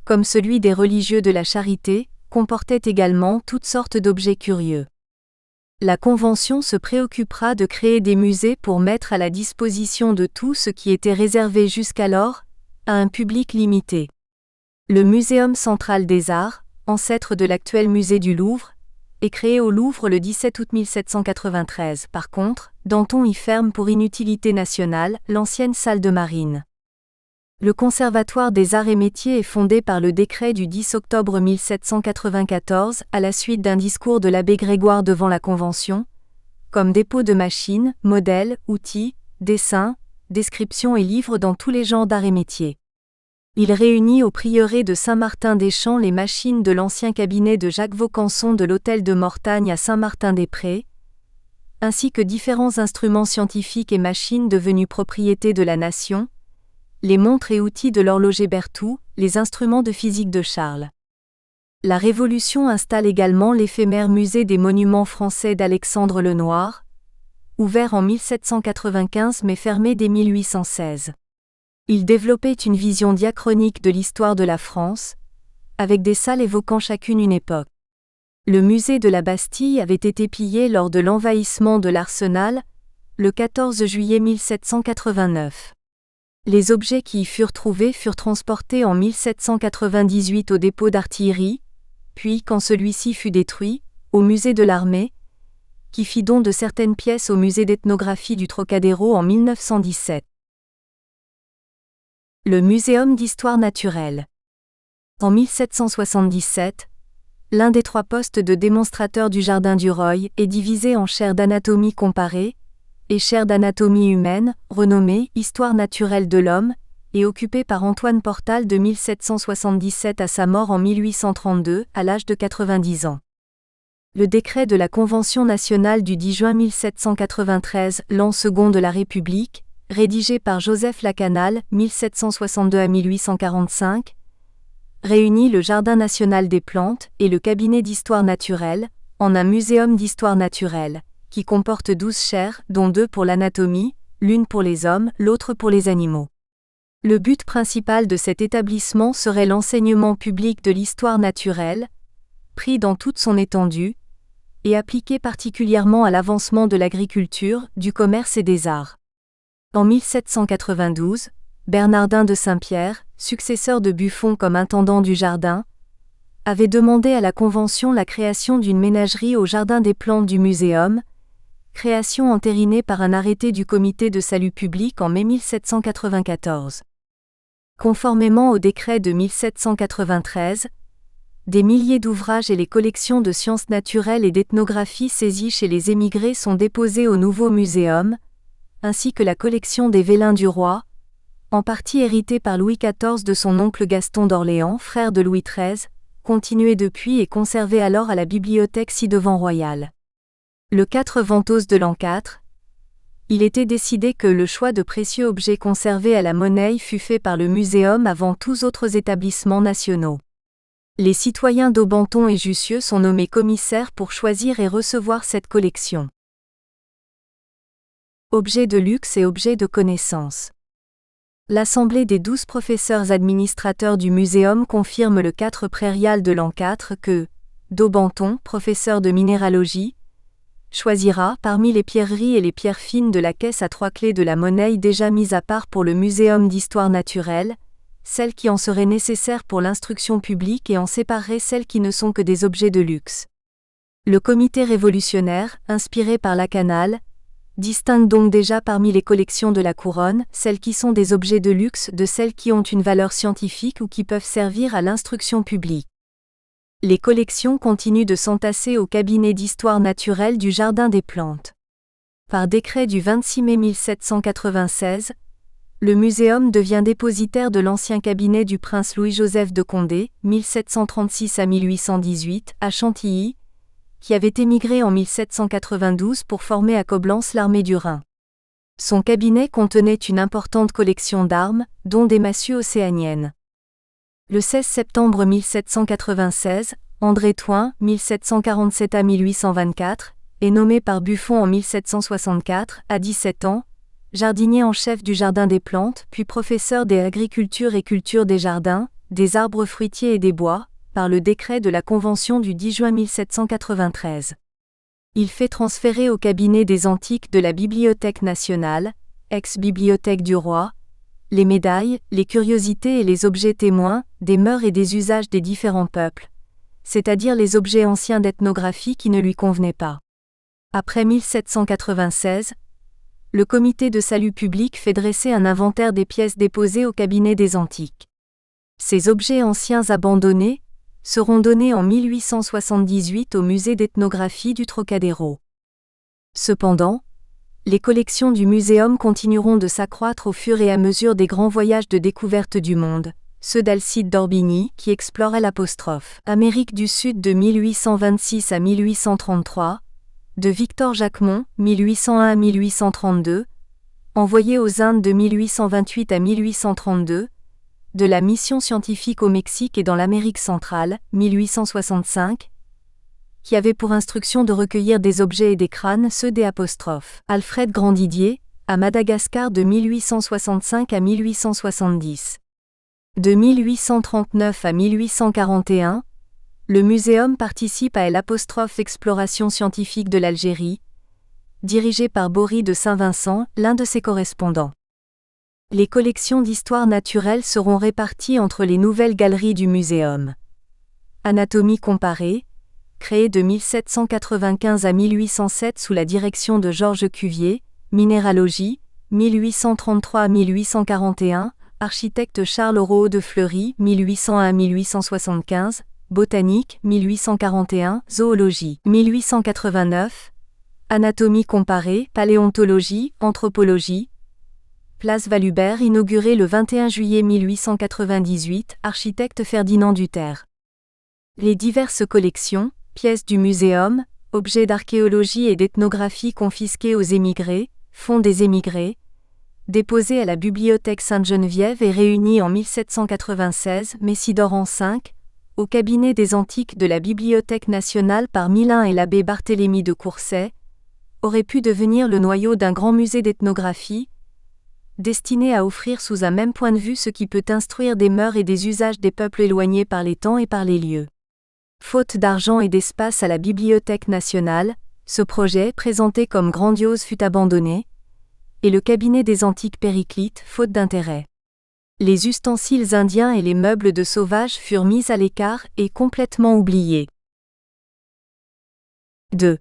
comme celui des religieux de la Charité, comportait également toutes sortes d'objets curieux. La Convention se préoccupera de créer des musées pour mettre à la disposition de tout ce qui était réservé jusqu'alors à un public limité. Le Muséum central des arts, ancêtre de l'actuel musée du Louvre, est créé au Louvre le 17 août 1793. Par contre, Danton y ferme pour inutilité nationale l'ancienne salle de marine. Le Conservatoire des arts et métiers est fondé par le décret du 10 octobre 1794 à la suite d'un discours de l'abbé Grégoire devant la Convention, comme dépôt de machines, modèles, outils, dessins, descriptions et livres dans tous les genres d'arts et métiers. Il réunit au prieuré de Saint-Martin-des-Champs les machines de l'ancien cabinet de Jacques Vaucanson de l'hôtel de Mortagne à Saint-Martin-des-Prés, ainsi que différents instruments scientifiques et machines devenus propriété de la nation, les montres et outils de l'horloger Berthoud, les instruments de physique de Charles. La Révolution installe également l'éphémère musée des monuments français d'Alexandre Lenoir, ouvert en 1795 mais fermé dès 1816. Il développait une vision diachronique de l'histoire de la France, avec des salles évoquant chacune une époque. Le musée de la Bastille avait été pillé lors de l'envahissement de l'Arsenal, le 14 juillet 1789. Les objets qui y furent trouvés furent transportés en 1798 au dépôt d'artillerie, puis, quand celui-ci fut détruit, au musée de l'armée, qui fit don de certaines pièces au musée d'ethnographie du Trocadéro en 1917. Le Muséum d'histoire naturelle. En 1777, l'un des 3 postes de démonstrateur du Jardin du Roy est divisé en chaire d'anatomie comparée et chaire d'anatomie humaine, renommée Histoire naturelle de l'homme, et occupé par Antoine Portal de 1777 à sa mort en 1832, à l'âge de 90 ans. Le décret de la Convention nationale du 10 juin 1793, l'an second de la République, rédigé par Joseph Lacanal, 1762 à 1845, réunit le Jardin national des plantes et le cabinet d'histoire naturelle, en un muséum d'histoire naturelle, qui comporte 12 chaires, dont 2 pour l'anatomie, l'une pour les hommes, l'autre pour les animaux. Le but principal de cet établissement serait l'enseignement public de l'histoire naturelle, pris dans toute son étendue, et appliqué particulièrement à l'avancement de l'agriculture, du commerce et des arts. En 1792, Bernardin de Saint-Pierre, successeur de Buffon comme intendant du jardin, avait demandé à la Convention la création d'une ménagerie au Jardin des plantes du Muséum, création entérinée par un arrêté du Comité de salut public en mai 1794. Conformément au décret de 1793, des milliers d'ouvrages et les collections de sciences naturelles et d'ethnographie saisies chez les émigrés sont déposés au nouveau muséum, ainsi que la collection des vélins du roi, en partie héritée par Louis XIV de son oncle Gaston d'Orléans, frère de Louis XIII, continuée depuis et conservée alors à la bibliothèque ci-devant royale. Le 4 Ventose de l'an 4, il était décidé que le choix de précieux objets conservés à la monnaie fut fait par le muséum avant tous autres établissements nationaux. Les citoyens d'Aubenton et Jussieu sont nommés commissaires pour choisir et recevoir cette collection. Objets de luxe et objets de connaissance. L'Assemblée des 12 professeurs administrateurs du muséum confirme le 4 prairial de l'an 4 que d'Aubenton, professeur de minéralogie, choisira, parmi les pierreries et les pierres fines de la caisse à 3 clés de la monnaie déjà mise à part pour le muséum d'histoire naturelle, celles qui en seraient nécessaires pour l'instruction publique et en séparerait celles qui ne sont que des objets de luxe. Le comité révolutionnaire, inspiré par Lacanal, distingue donc déjà parmi les collections de la couronne, celles qui sont des objets de luxe de celles qui ont une valeur scientifique ou qui peuvent servir à l'instruction publique. Les collections continuent de s'entasser au cabinet d'histoire naturelle du Jardin des plantes. Par décret du 26 mai 1796, le muséum devient dépositaire de l'ancien cabinet du prince Louis-Joseph de Condé, 1736 à 1818, à Chantilly, qui avait émigré en 1792 pour former à Coblence l'armée du Rhin. Son cabinet contenait une importante collection d'armes, dont des massues océaniennes. Le 16 septembre 1796, André Thoin, 1747 à 1824, est nommé par Buffon en 1764, à 17 ans, jardinier en chef du Jardin des plantes, puis professeur des agricultures et culture des jardins, des arbres fruitiers et des bois, par le décret de la Convention du 10 juin 1793. Il fait transférer au cabinet des antiques de la Bibliothèque nationale, ex-bibliothèque du roi, les médailles, les curiosités et les objets témoins, des mœurs et des usages des différents peuples, c'est-à-dire les objets anciens d'ethnographie qui ne lui convenaient pas. Après 1796, le comité de salut public fait dresser un inventaire des pièces déposées au cabinet des antiques. Ces objets anciens abandonnés seront donnés en 1878 au musée d'ethnographie du Trocadéro. Cependant, les collections du muséum continueront de s'accroître au fur et à mesure des grands voyages de découverte du monde, ceux d'Alcide d'Orbigny qui explorait l'Amérique du Sud de 1826 à 1833, de Victor Jacquemont, 1801 à 1832, envoyé aux Indes de 1828 à 1832, de la mission scientifique au Mexique et dans l'Amérique centrale, 1865, qui avait pour instruction de recueillir des objets et des crânes, ceux des Alfred Grandidier, à Madagascar de 1865 à 1870. De 1839 à 1841, le muséum participe à l'Exploration scientifique de l'Algérie, dirigé par Bory de Saint-Vincent, l'un de ses correspondants. Les collections d'histoire naturelle seront réparties entre les nouvelles galeries du muséum. Anatomie comparée, créée de 1795 à 1807 sous la direction de Georges Cuvier, minéralogie, 1833 à 1841, architecte Charles Rohaut de Fleury, 1801-1875, botanique, 1841, zoologie, 1889, anatomie comparée, paléontologie, anthropologie. Place Valubert inaugurée le 21 juillet 1898, architecte Ferdinand Duterre. Les diverses collections, pièces du muséum, objets d'archéologie et d'ethnographie confisqués aux émigrés, fonds des émigrés, déposés à la bibliothèque Sainte-Geneviève et réunis en 1796, Messidor en 5, au cabinet des antiques de la Bibliothèque nationale par Milin et l'abbé Barthélemy de Courset, auraient pu devenir le noyau d'un grand musée d'ethnographie, destiné à offrir sous un même point de vue ce qui peut instruire des mœurs et des usages des peuples éloignés par les temps et par les lieux. Faute d'argent et d'espace à la Bibliothèque nationale, ce projet, présenté comme grandiose, fut abandonné, et le cabinet des antiques Périclite, faute d'intérêt. Les ustensiles indiens et les meubles de sauvages furent mis à l'écart et complètement oubliés. 2.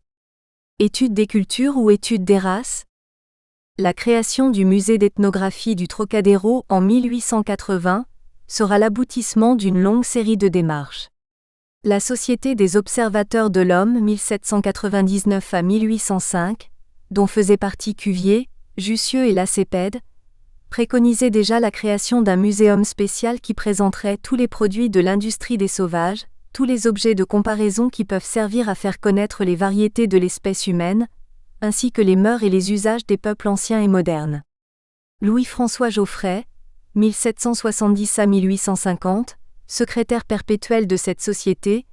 Étude des cultures ou étude des races. La création du musée d'ethnographie du Trocadéro en 1880 sera l'aboutissement d'une longue série de démarches. La Société des observateurs de l'homme 1799 à 1805, dont faisaient partie Cuvier, Jussieu et Lacépède, préconisait déjà la création d'un muséum spécial qui présenterait tous les produits de l'industrie des sauvages, tous les objets de comparaison qui peuvent servir à faire connaître les variétés de l'espèce humaine, ainsi que les mœurs et les usages des peuples anciens et modernes. Louis-François Geoffray, 1770 à 1850, secrétaire perpétuel de cette société,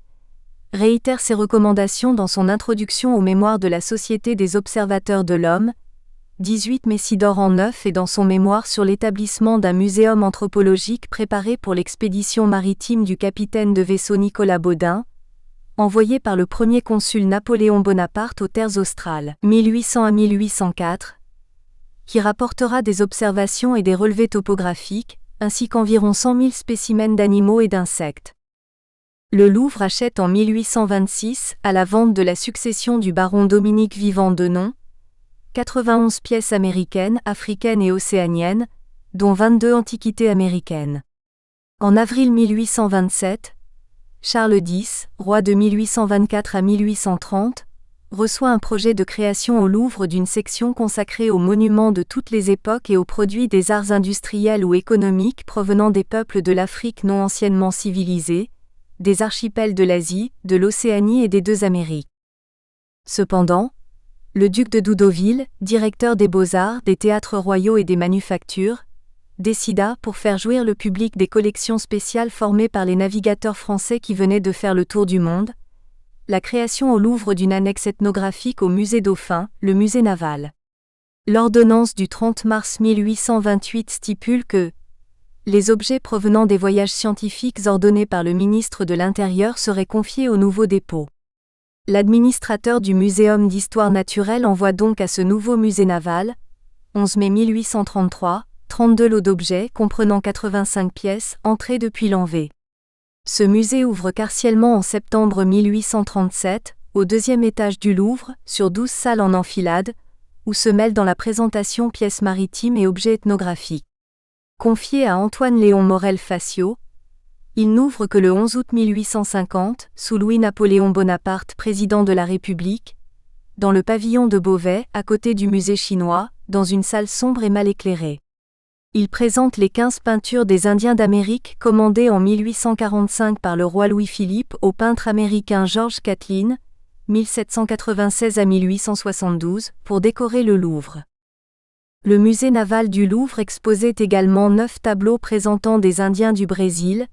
réitère ses recommandations dans son introduction aux mémoires de la Société des observateurs de l'homme, 18 Messidor en 9 et dans son mémoire sur l'établissement d'un muséum anthropologique préparé pour l'expédition maritime du capitaine de vaisseau Nicolas Baudin, envoyé par le premier consul Napoléon Bonaparte aux terres australes, 1800 à 1804, qui rapportera des observations et des relevés topographiques, ainsi qu'environ 100 000 spécimens d'animaux et d'insectes. Le Louvre achète en 1826, à la vente de la succession du baron Dominique Vivant Denon, 91 pièces américaines, africaines et océaniennes, dont 22 antiquités américaines. En avril 1827, Charles X, roi de 1824 à 1830, reçoit un projet de création au Louvre d'une section consacrée aux monuments de toutes les époques et aux produits des arts industriels ou économiques provenant des peuples de l'Afrique non anciennement civilisée, des archipels de l'Asie, de l'Océanie et des deux Amériques. Cependant, le duc de Doudoville, directeur des beaux-arts, des théâtres royaux et des manufactures, décida, pour faire jouir le public des collections spéciales formées par les navigateurs français qui venaient de faire le tour du monde, la création au Louvre d'une annexe ethnographique au musée Dauphin, le musée naval. L'ordonnance du 30 mars 1828 stipule que les objets provenant des voyages scientifiques ordonnés par le ministre de l'Intérieur seraient confiés au nouveau dépôt. L'administrateur du Muséum d'histoire naturelle envoie donc à ce nouveau musée naval, 11 mai 1833, 32 lots d'objets comprenant 85 pièces entrées depuis l'Envée. Ce musée ouvre partiellement en septembre 1837, au deuxième étage du Louvre, sur 12 salles en enfilade, où se mêlent dans la présentation pièces maritimes et objets ethnographiques. Confié à Antoine-Léon Morel-Facio, il n'ouvre que le 11 août 1850, sous Louis-Napoléon Bonaparte, président de la République, dans le pavillon de Beauvais, à côté du musée chinois, dans une salle sombre et mal éclairée. Il présente les 15 peintures des Indiens d'Amérique commandées en 1845 par le roi Louis-Philippe au peintre américain George Catlin, 1796 à 1872, pour décorer le Louvre. Le musée naval du Louvre exposait également 9 tableaux présentant des Indiens du Brésil,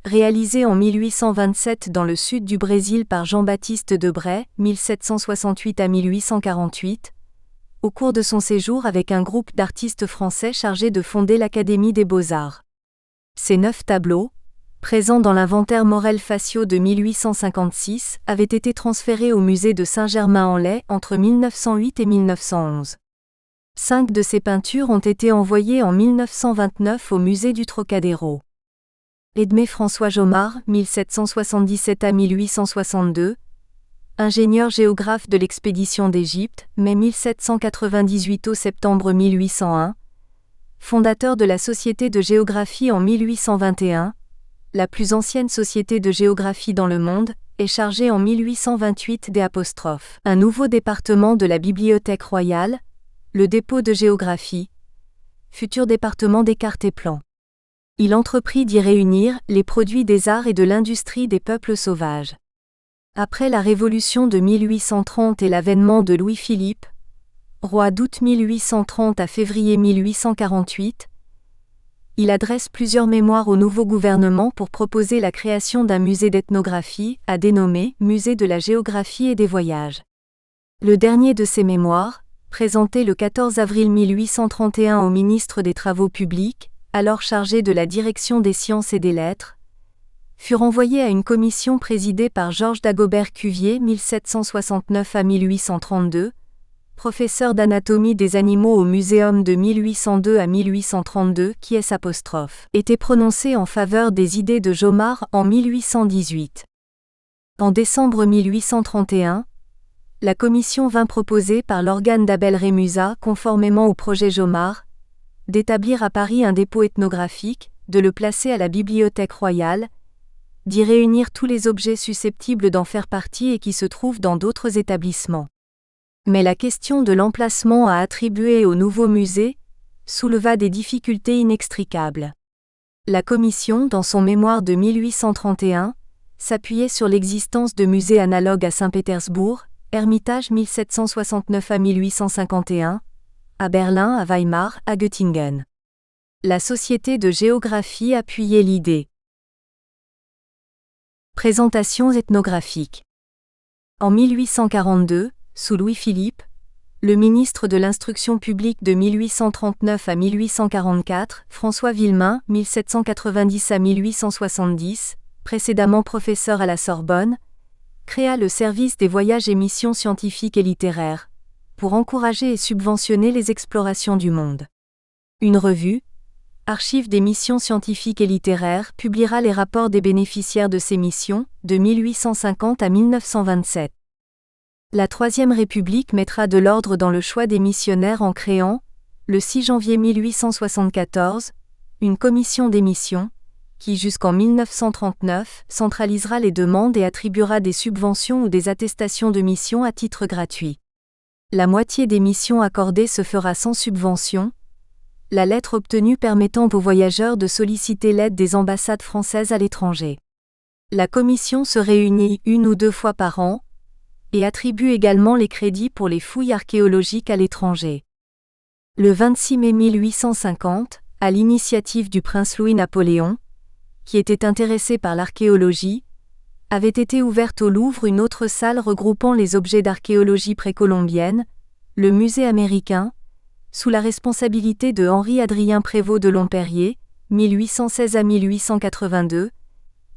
réalisés en 1827 dans le sud du Brésil par Jean-Baptiste Debray, 1768 à 1848, au cours de son séjour avec un groupe d'artistes français chargés de fonder l'Académie des Beaux-Arts. Ces 9 tableaux, présents dans l'inventaire Morel-Facio de 1856, avaient été transférés au musée de Saint-Germain-en-Laye entre 1908 et 1911. 5 de ces peintures ont été envoyées en 1929 au musée du Trocadéro. Edmé François Jomard, 1777 à 1862, ingénieur géographe de l'expédition d'Égypte, mai 1798 au septembre 1801, fondateur de la Société de géographie en 1821, la plus ancienne société de géographie dans le monde, est chargé en 1828 d'. Un nouveau département de la Bibliothèque royale, le dépôt de géographie, futur département des cartes et plans. Il entreprit d'y réunir les produits des arts et de l'industrie des peuples sauvages. Après la Révolution de 1830 et l'avènement de Louis-Philippe, roi d'août 1830 à février 1848, il adresse plusieurs mémoires au nouveau gouvernement pour proposer la création d'un musée d'ethnographie, à dénommer Musée de la géographie et des voyages. Le dernier de ces mémoires, présenté le 14 avril 1831 au ministre des Travaux publics, alors chargé de la direction des sciences et des lettres, fut renvoyé à une commission présidée par Georges Dagobert Cuvier 1769 à 1832, professeur d'anatomie des animaux au Muséum de 1802 à 1832 qui était prononcé en faveur des idées de Jomard en 1818. En décembre 1831, la commission vint proposer par l'organe d'Abel Rémusat, conformément au projet Jomard, d'établir à Paris un dépôt ethnographique, de le placer à la Bibliothèque royale, d'y réunir tous les objets susceptibles d'en faire partie et qui se trouvent dans d'autres établissements. Mais la question de l'emplacement à attribuer au nouveau musée souleva des difficultés inextricables. La commission, dans son mémoire de 1831, s'appuyait sur l'existence de musées analogues à Saint-Pétersbourg, Ermitage 1769 à 1851, à Berlin, à Weimar, à Göttingen. La Société de géographie appuyait l'idée. Présentations ethnographiques. En 1842, sous Louis-Philippe, le ministre de l'Instruction publique de 1839 à 1844, François Villemain, 1790 à 1870, précédemment professeur à la Sorbonne, créa le service des voyages et missions scientifiques et littéraires, pour encourager et subventionner les explorations du monde. Une revue, Archives des missions scientifiques et littéraires, publiera les rapports des bénéficiaires de ces missions, de 1850 à 1927. La Troisième République mettra de l'ordre dans le choix des missionnaires en créant, le 6 janvier 1874, une commission des missions, qui jusqu'en 1939 centralisera les demandes et attribuera des subventions ou des attestations de mission à titre gratuit. La moitié des missions accordées se fera sans subvention, la lettre obtenue permettant aux voyageurs de solliciter l'aide des ambassades françaises à l'étranger. La commission se réunit 1 ou 2 fois par an, et attribue également les crédits pour les fouilles archéologiques à l'étranger. Le 26 mai 1850, à l'initiative du prince Louis-Napoléon, qui était intéressé par l'archéologie, avait été ouverte au Louvre une autre salle regroupant les objets d'archéologie précolombienne, le musée américain, sous la responsabilité de Henri-Adrien Prévost de Lomperrier, 1816 à 1882,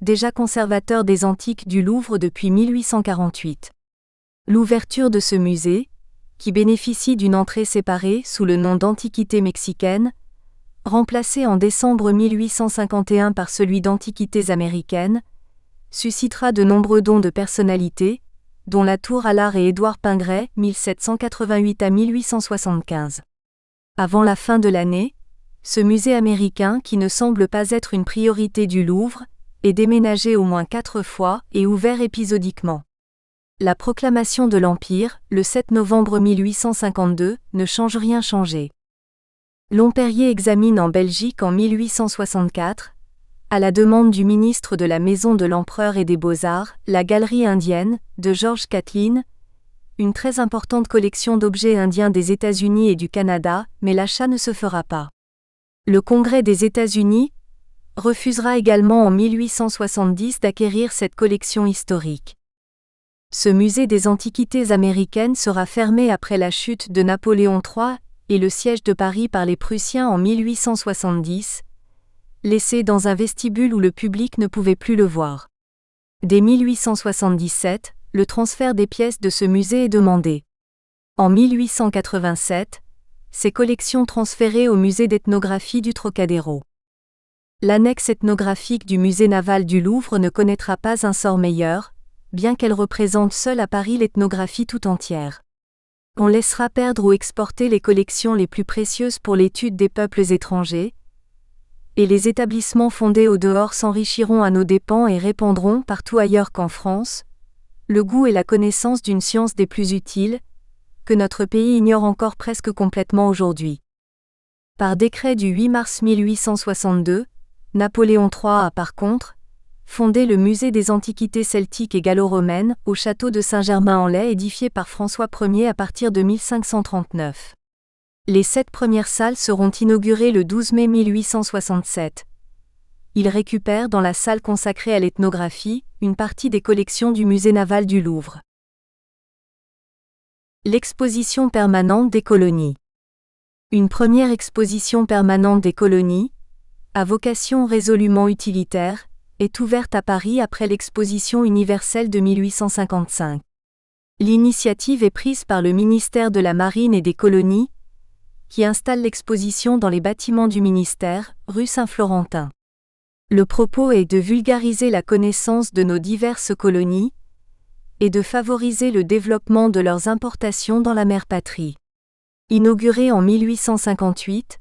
déjà conservateur des antiques du Louvre depuis 1848. L'ouverture de ce musée, qui bénéficie d'une entrée séparée sous le nom d'Antiquités mexicaines, remplacé en décembre 1851 par celui d'Antiquités américaines, suscitera de nombreux dons de personnalités, dont Latour Allard et Édouard Pingret, 1788 à 1875. Avant la fin de l'année, ce musée américain qui ne semble pas être une priorité du Louvre, est déménagé au moins 4 fois et ouvert épisodiquement. La proclamation de l'Empire, le 7 novembre 1852, ne change rien changé. Lomperrier examine en Belgique en 1864, à la demande du ministre de la Maison de l'Empereur et des Beaux-Arts, la Galerie indienne, de George Catlin, une très importante collection d'objets indiens des États-Unis et du Canada, mais l'achat ne se fera pas. Le Congrès des États-Unis refusera également en 1870 d'acquérir cette collection historique. Ce musée des antiquités américaines sera fermé après la chute de Napoléon III et le siège de Paris par les Prussiens en 1870, laissé dans un vestibule où le public ne pouvait plus le voir. Dès 1877, le transfert des pièces de ce musée est demandé. En 1887, ses collections transférées au musée d'ethnographie du Trocadéro. L'annexe ethnographique du musée naval du Louvre ne connaîtra pas un sort meilleur, bien qu'elle représente seule à Paris l'ethnographie tout entière. On laissera perdre ou exporter les collections les plus précieuses pour l'étude des peuples étrangers, et les établissements fondés au dehors s'enrichiront à nos dépens et répandront partout ailleurs qu'en France le goût et la connaissance d'une science des plus utiles, que notre pays ignore encore presque complètement aujourd'hui. Par décret du 8 mars 1862, Napoléon III a par contre fondé le musée des antiquités celtiques et gallo-romaines au château de Saint-Germain-en-Laye édifié par François Ier à partir de 1539. Les 7 premières salles seront inaugurées le 12 mai 1867. Il récupère dans la salle consacrée à l'ethnographie une partie des collections du musée naval du Louvre. L'exposition permanente des colonies. Une première exposition permanente des colonies, à vocation résolument utilitaire, est ouverte à Paris après l'exposition universelle de 1855. L'initiative est prise par le ministère de la Marine et des Colonies, qui installe l'exposition dans les bâtiments du ministère, rue Saint-Florentin. Le propos est de vulgariser la connaissance de nos diverses colonies et de favoriser le développement de leurs importations dans la mère patrie. Inaugurée en 1858,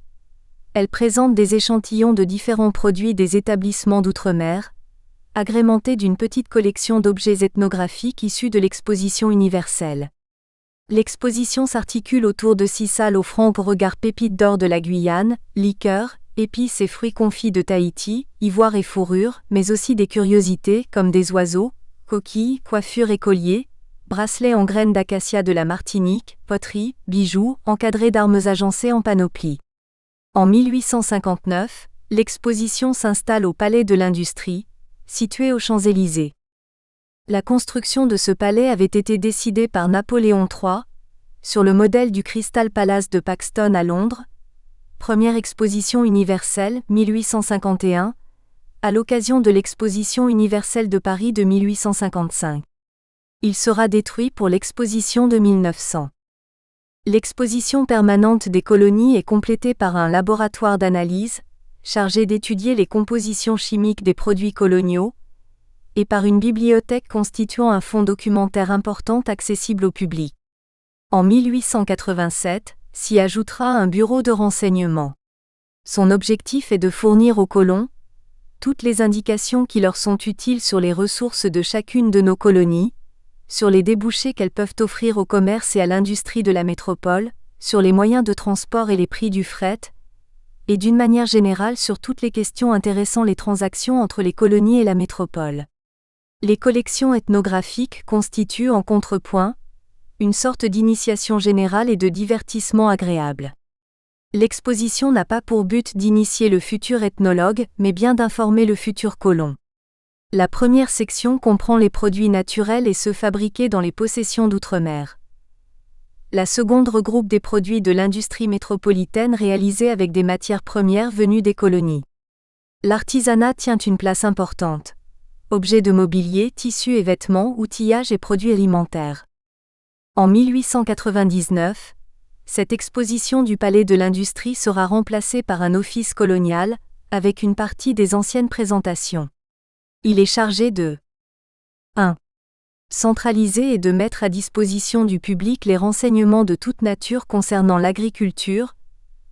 elle présente des échantillons de différents produits des établissements d'outre-mer, agrémentés d'une petite collection d'objets ethnographiques issus de l'exposition universelle. L'exposition s'articule autour de 6 salles offrant au regard pépites d'or de la Guyane, liqueurs, épices et fruits confits de Tahiti, ivoire et fourrure, mais aussi des curiosités comme des oiseaux, coquilles, coiffures et colliers, bracelets en graines d'acacia de la Martinique, poteries, bijoux, encadrés d'armes agencées en panoplie. En 1859, l'exposition s'installe au Palais de l'Industrie, situé aux Champs-Élysées. La construction de ce palais avait été décidée par Napoléon III, sur le modèle du Crystal Palace de Paxton à Londres, première exposition universelle, 1851, à l'occasion de l'exposition universelle de Paris de 1855. Il sera détruit pour l'exposition de 1900. L'exposition permanente des colonies est complétée par un laboratoire d'analyse, chargé d'étudier les compositions chimiques des produits coloniaux, et par une bibliothèque constituant un fonds documentaire important accessible au public. En 1887, s'y ajoutera un bureau de renseignement. Son objectif est de fournir aux colons toutes les indications qui leur sont utiles sur les ressources de chacune de nos colonies, sur les débouchés qu'elles peuvent offrir au commerce et à l'industrie de la métropole, sur les moyens de transport et les prix du fret, et d'une manière générale sur toutes les questions intéressant les transactions entre les colonies et la métropole. Les collections ethnographiques constituent en contrepoint une sorte d'initiation générale et de divertissement agréable. L'exposition n'a pas pour but d'initier le futur ethnologue, mais bien d'informer le futur colon. La première section comprend les produits naturels et ceux fabriqués dans les possessions d'outre-mer. La seconde regroupe des produits de l'industrie métropolitaine réalisés avec des matières premières venues des colonies. L'artisanat tient une place importante. Objets de mobilier, tissus et vêtements, outillages et produits alimentaires. En 1899, cette exposition du Palais de l'Industrie sera remplacée par un office colonial, avec une partie des anciennes présentations. Il est chargé de 1. Centraliser et de mettre à disposition du public les renseignements de toute nature concernant l'agriculture,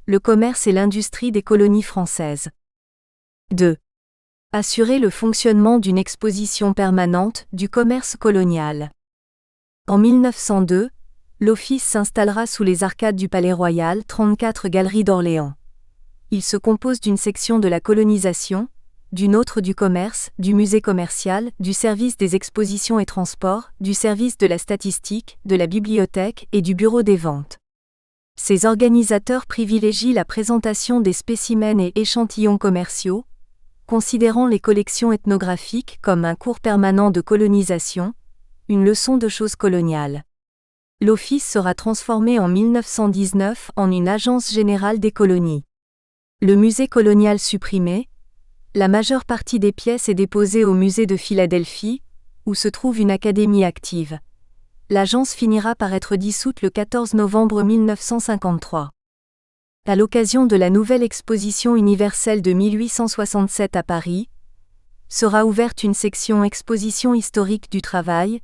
le commerce et l'industrie des colonies françaises. 2. Assurer le fonctionnement d'une exposition permanente du commerce colonial. En 1902, l'office s'installera sous les arcades du Palais Royal, 34 Galerie d'Orléans. Il se compose d'une section de la colonisation, d'une autre du commerce, du musée commercial, du service des expositions et transports, du service de la statistique, de la bibliothèque et du bureau des ventes. Ces organisateurs privilégient la présentation des spécimens et échantillons commerciaux, considérant les collections ethnographiques comme un cours permanent de colonisation, une leçon de choses coloniales. L'office sera transformé en 1919 en une agence générale des colonies. Le musée colonial supprimé, la majeure partie des pièces est déposée au musée de Philadelphie, où se trouve une académie active. L'agence finira par être dissoute le 14 novembre 1953. À l'occasion de la nouvelle exposition universelle de 1867 à Paris, sera ouverte une section exposition historique du travail,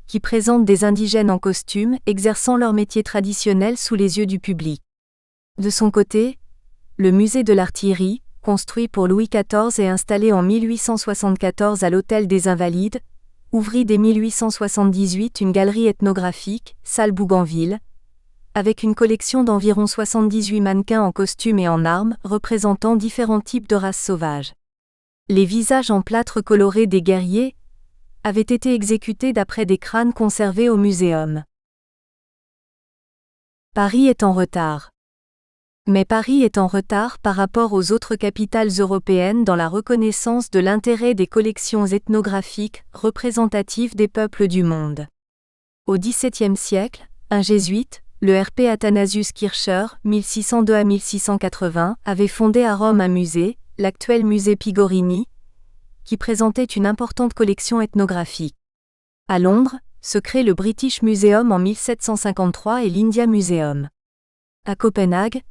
qui présente des indigènes en costume exerçant leur métier traditionnel sous les yeux du public. De son côté, le musée de l'artillerie, construit pour Louis XIV et installé en 1874 à l'Hôtel des Invalides, ouvrit dès 1878 une galerie ethnographique, salle Bougainville, avec une collection d'environ 78 mannequins en costume et en armes représentant différents types de races sauvages. Les visages en plâtre coloré des guerriers avaient été exécutés d'après des crânes conservés au muséum. Paris est en retard. Mais Paris est en retard par rapport aux autres capitales européennes dans la reconnaissance de l'intérêt des collections ethnographiques représentatives des peuples du monde. Au XVIIe siècle, un jésuite, le R.P. Athanasius Kircher, 1602 à 1680, avait fondé à Rome un musée, l'actuel musée Pigorini, qui présentait une importante collection ethnographique. À Londres, se crée le British Museum en 1753 et l'India Museum. À Copenhague,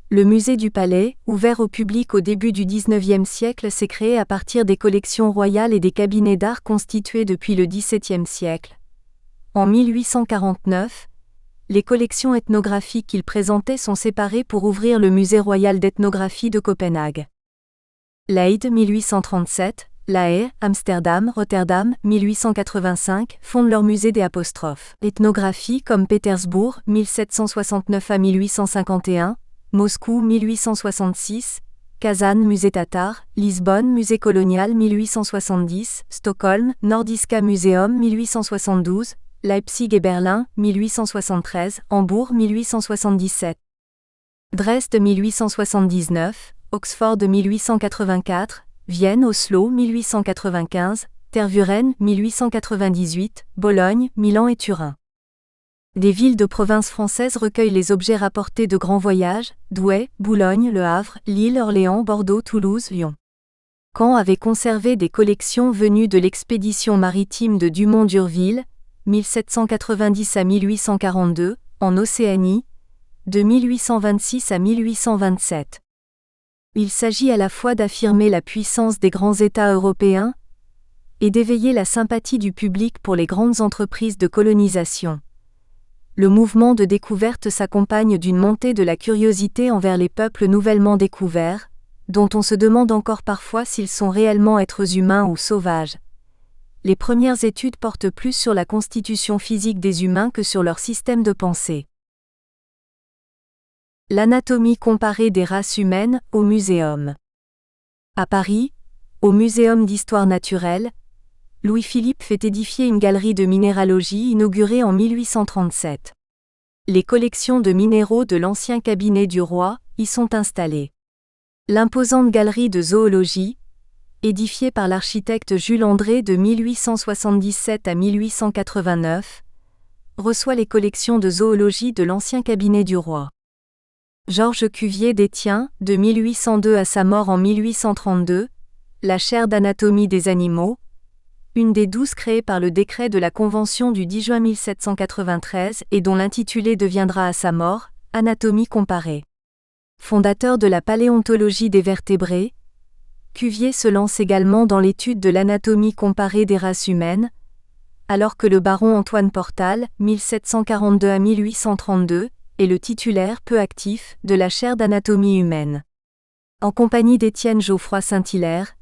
le musée du Palais, ouvert au public au début du XIXe siècle, s'est créé à partir des collections royales et des cabinets d'art constitués depuis le XVIIe siècle. En 1849, les collections ethnographiques qu'il présentait sont séparées pour ouvrir le Musée royal d'ethnographie de Copenhague. Leyde 1837, La Haye, Amsterdam, Rotterdam, 1885, fondent leur musée des apostrophes. Ethnographie comme Pétersbourg, 1769 à 1851, Moscou, 1866, Kazan, musée tatar, Lisbonne, musée colonial, 1870, Stockholm, Nordiska Museum, 1872, Leipzig et Berlin, 1873, Hambourg, 1877. Dresde, 1879, Oxford, 1884, Vienne, Oslo, 1895, Tervuren, 1898, Bologne, Milan et Turin. Des villes de province françaises recueillent les objets rapportés de grands voyages, Douai, Boulogne, Le Havre, Lille, Orléans, Bordeaux, Toulouse, Lyon. Caen avait conservé des collections venues de l'expédition maritime de Dumont d'Urville, 1790 à 1842, en Océanie, de 1826 à 1827. Il s'agit à la fois d'affirmer la puissance des grands États européens et d'éveiller la sympathie du public pour les grandes entreprises de colonisation. Le mouvement de découverte s'accompagne d'une montée de la curiosité envers les peuples nouvellement découverts, dont on se demande encore parfois s'ils sont réellement êtres humains ou sauvages. Les premières études portent plus sur la constitution physique des humains que sur leur système de pensée. L'anatomie comparée des races humaines au Muséum. À Paris, au Muséum d'histoire naturelle, Louis-Philippe fait édifier une galerie de minéralogie inaugurée en 1837. Les collections de minéraux de l'ancien cabinet du roi y sont installées. L'imposante galerie de zoologie, édifiée par l'architecte Jules André de 1877 à 1889, reçoit les collections de zoologie de l'ancien cabinet du roi. Georges Cuvier détient, de 1802 à sa mort en 1832, la chaire d'anatomie des animaux, une des 12 créées par le décret de la Convention du 10 juin 1793 et dont l'intitulé deviendra à sa mort, Anatomie comparée. Fondateur de la paléontologie des vertébrés, Cuvier se lance également dans l'étude de l'anatomie comparée des races humaines, alors que le baron Antoine Portal, 1742 à 1832, est le titulaire peu actif de la chaire d'anatomie humaine. En compagnie d'Étienne Geoffroy Saint-Hilaire,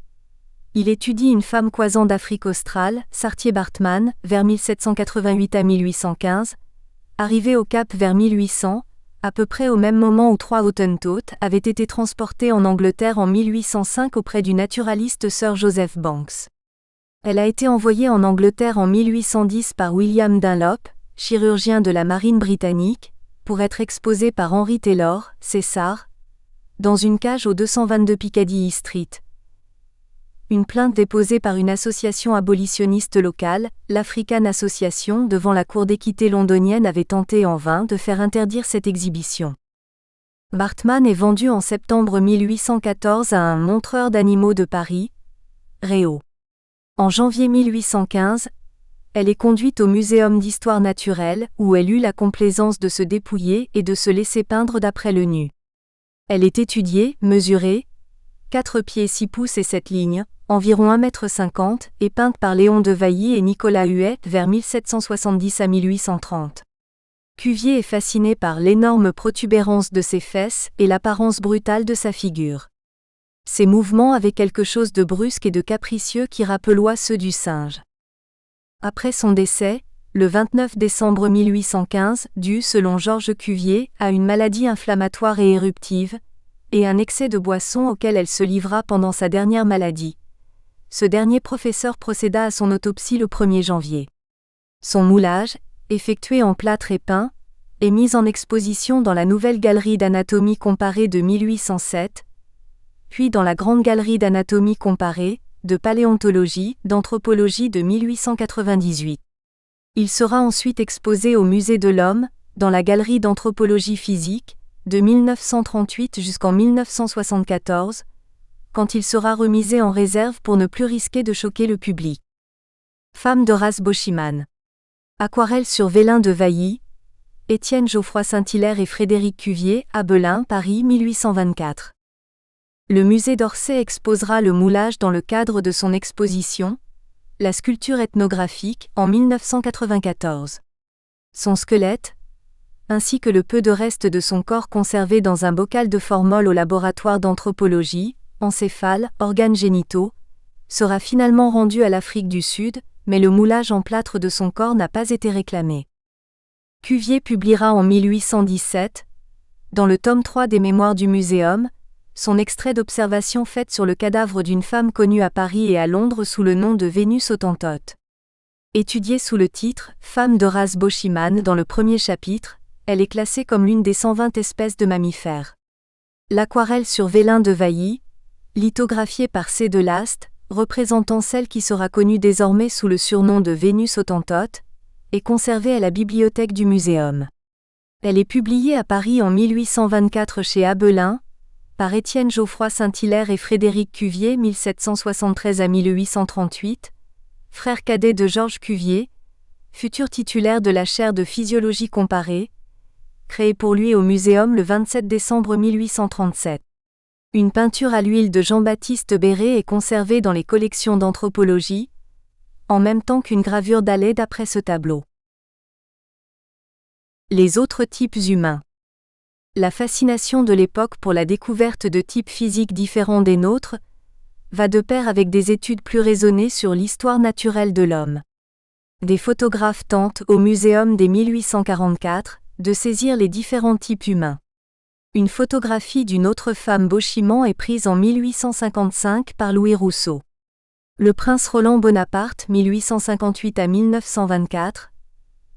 il étudie une femme croisant d'Afrique australe, Sartier-Bartman, vers 1788 à 1815, arrivée au Cap vers 1800, à peu près au même moment où 3 Hottentots avaient été transportés en Angleterre en 1805 auprès du naturaliste Sir Joseph Banks. Elle a été envoyée en Angleterre en 1810 par William Dunlop, chirurgien de la marine britannique, pour être exposée par Henry Taylor, César, dans une cage au 222 Piccadilly Street. Une plainte déposée par une association abolitionniste locale, l'African Association, devant la cour d'équité londonienne avait tenté en vain de faire interdire cette exhibition. Bartman est vendue en septembre 1814 à un montreur d'animaux de Paris, Réau. En janvier 1815, elle est conduite au Muséum d'histoire naturelle, où elle eut la complaisance de se dépouiller et de se laisser peindre d'après le nu. Elle est étudiée, mesurée, 4 pieds 6 pouces et 7 lignes, environ 1,50 m, et peinte par Léon de Vailly et Nicolas Huet vers 1770 à 1830. Cuvier est fasciné par l'énorme protubérance de ses fesses et l'apparence brutale de sa figure. Ses mouvements avaient quelque chose de brusque et de capricieux qui rappelait ceux du singe. Après son décès, le 29 décembre 1815, dû, selon Georges Cuvier, à une maladie inflammatoire et éruptive, et un excès de boisson auquel elle se livra pendant sa dernière maladie. Ce dernier professeur procéda à son autopsie le 1er janvier. Son moulage, effectué en plâtre et peint, est mis en exposition dans la Nouvelle Galerie d'Anatomie Comparée de 1807, puis dans la Grande Galerie d'Anatomie Comparée, de Paléontologie, d'Anthropologie de 1898. Il sera ensuite exposé au Musée de l'Homme, dans la Galerie d'Anthropologie Physique, de 1938 jusqu'en 1974, quand il sera remisé en réserve pour ne plus risquer de choquer le public. Femme d'Horace Beauchemin. Aquarelle sur vélin de Vailly, Étienne Geoffroy Saint-Hilaire et Frédéric Cuvier, Abelin, Paris 1824. Le musée d'Orsay exposera le moulage dans le cadre de son exposition, la sculpture ethnographique, en 1994. Son squelette, ainsi que le peu de restes de son corps conservés dans un bocal de formol au laboratoire d'anthropologie, encéphale, organes génitaux, sera finalement rendu à l'Afrique du Sud, mais le moulage en plâtre de son corps n'a pas été réclamé. Cuvier publiera en 1817, dans le tome 3 des Mémoires du Muséum, son extrait d'observation faite sur le cadavre d'une femme connue à Paris et à Londres sous le nom de Vénus Hottentote. Étudiée sous le titre « Femme d'Horace Beauchemin » dans le premier chapitre, elle est classée comme l'une des 120 espèces de mammifères. L'aquarelle sur vélin de Vailly, lithographiée par C. de Last, représentant celle qui sera connue désormais sous le surnom de Vénus Hottentote, est conservée à la bibliothèque du Muséum. Elle est publiée à Paris en 1824 chez Abelin, par Étienne Geoffroy Saint-Hilaire et Frédéric Cuvier 1773 à 1838, frère cadet de Georges Cuvier, futur titulaire de la chaire de physiologie comparée, créée pour lui au Muséum le 27 décembre 1837. Une peinture à l'huile de Jean-Baptiste Béret est conservée dans les collections d'anthropologie, en même temps qu'une gravure d'Halley d'après ce tableau. Les autres types humains. La fascination de l'époque pour la découverte de types physiques différents des nôtres va de pair avec des études plus raisonnées sur l'histoire naturelle de l'homme. Des photographes tentent, au Muséum dès 1844, de saisir les différents types humains. Une photographie d'une autre femme Beauchemin est prise en 1855 par Louis Rousseau. Le prince Roland Bonaparte 1858 à 1924,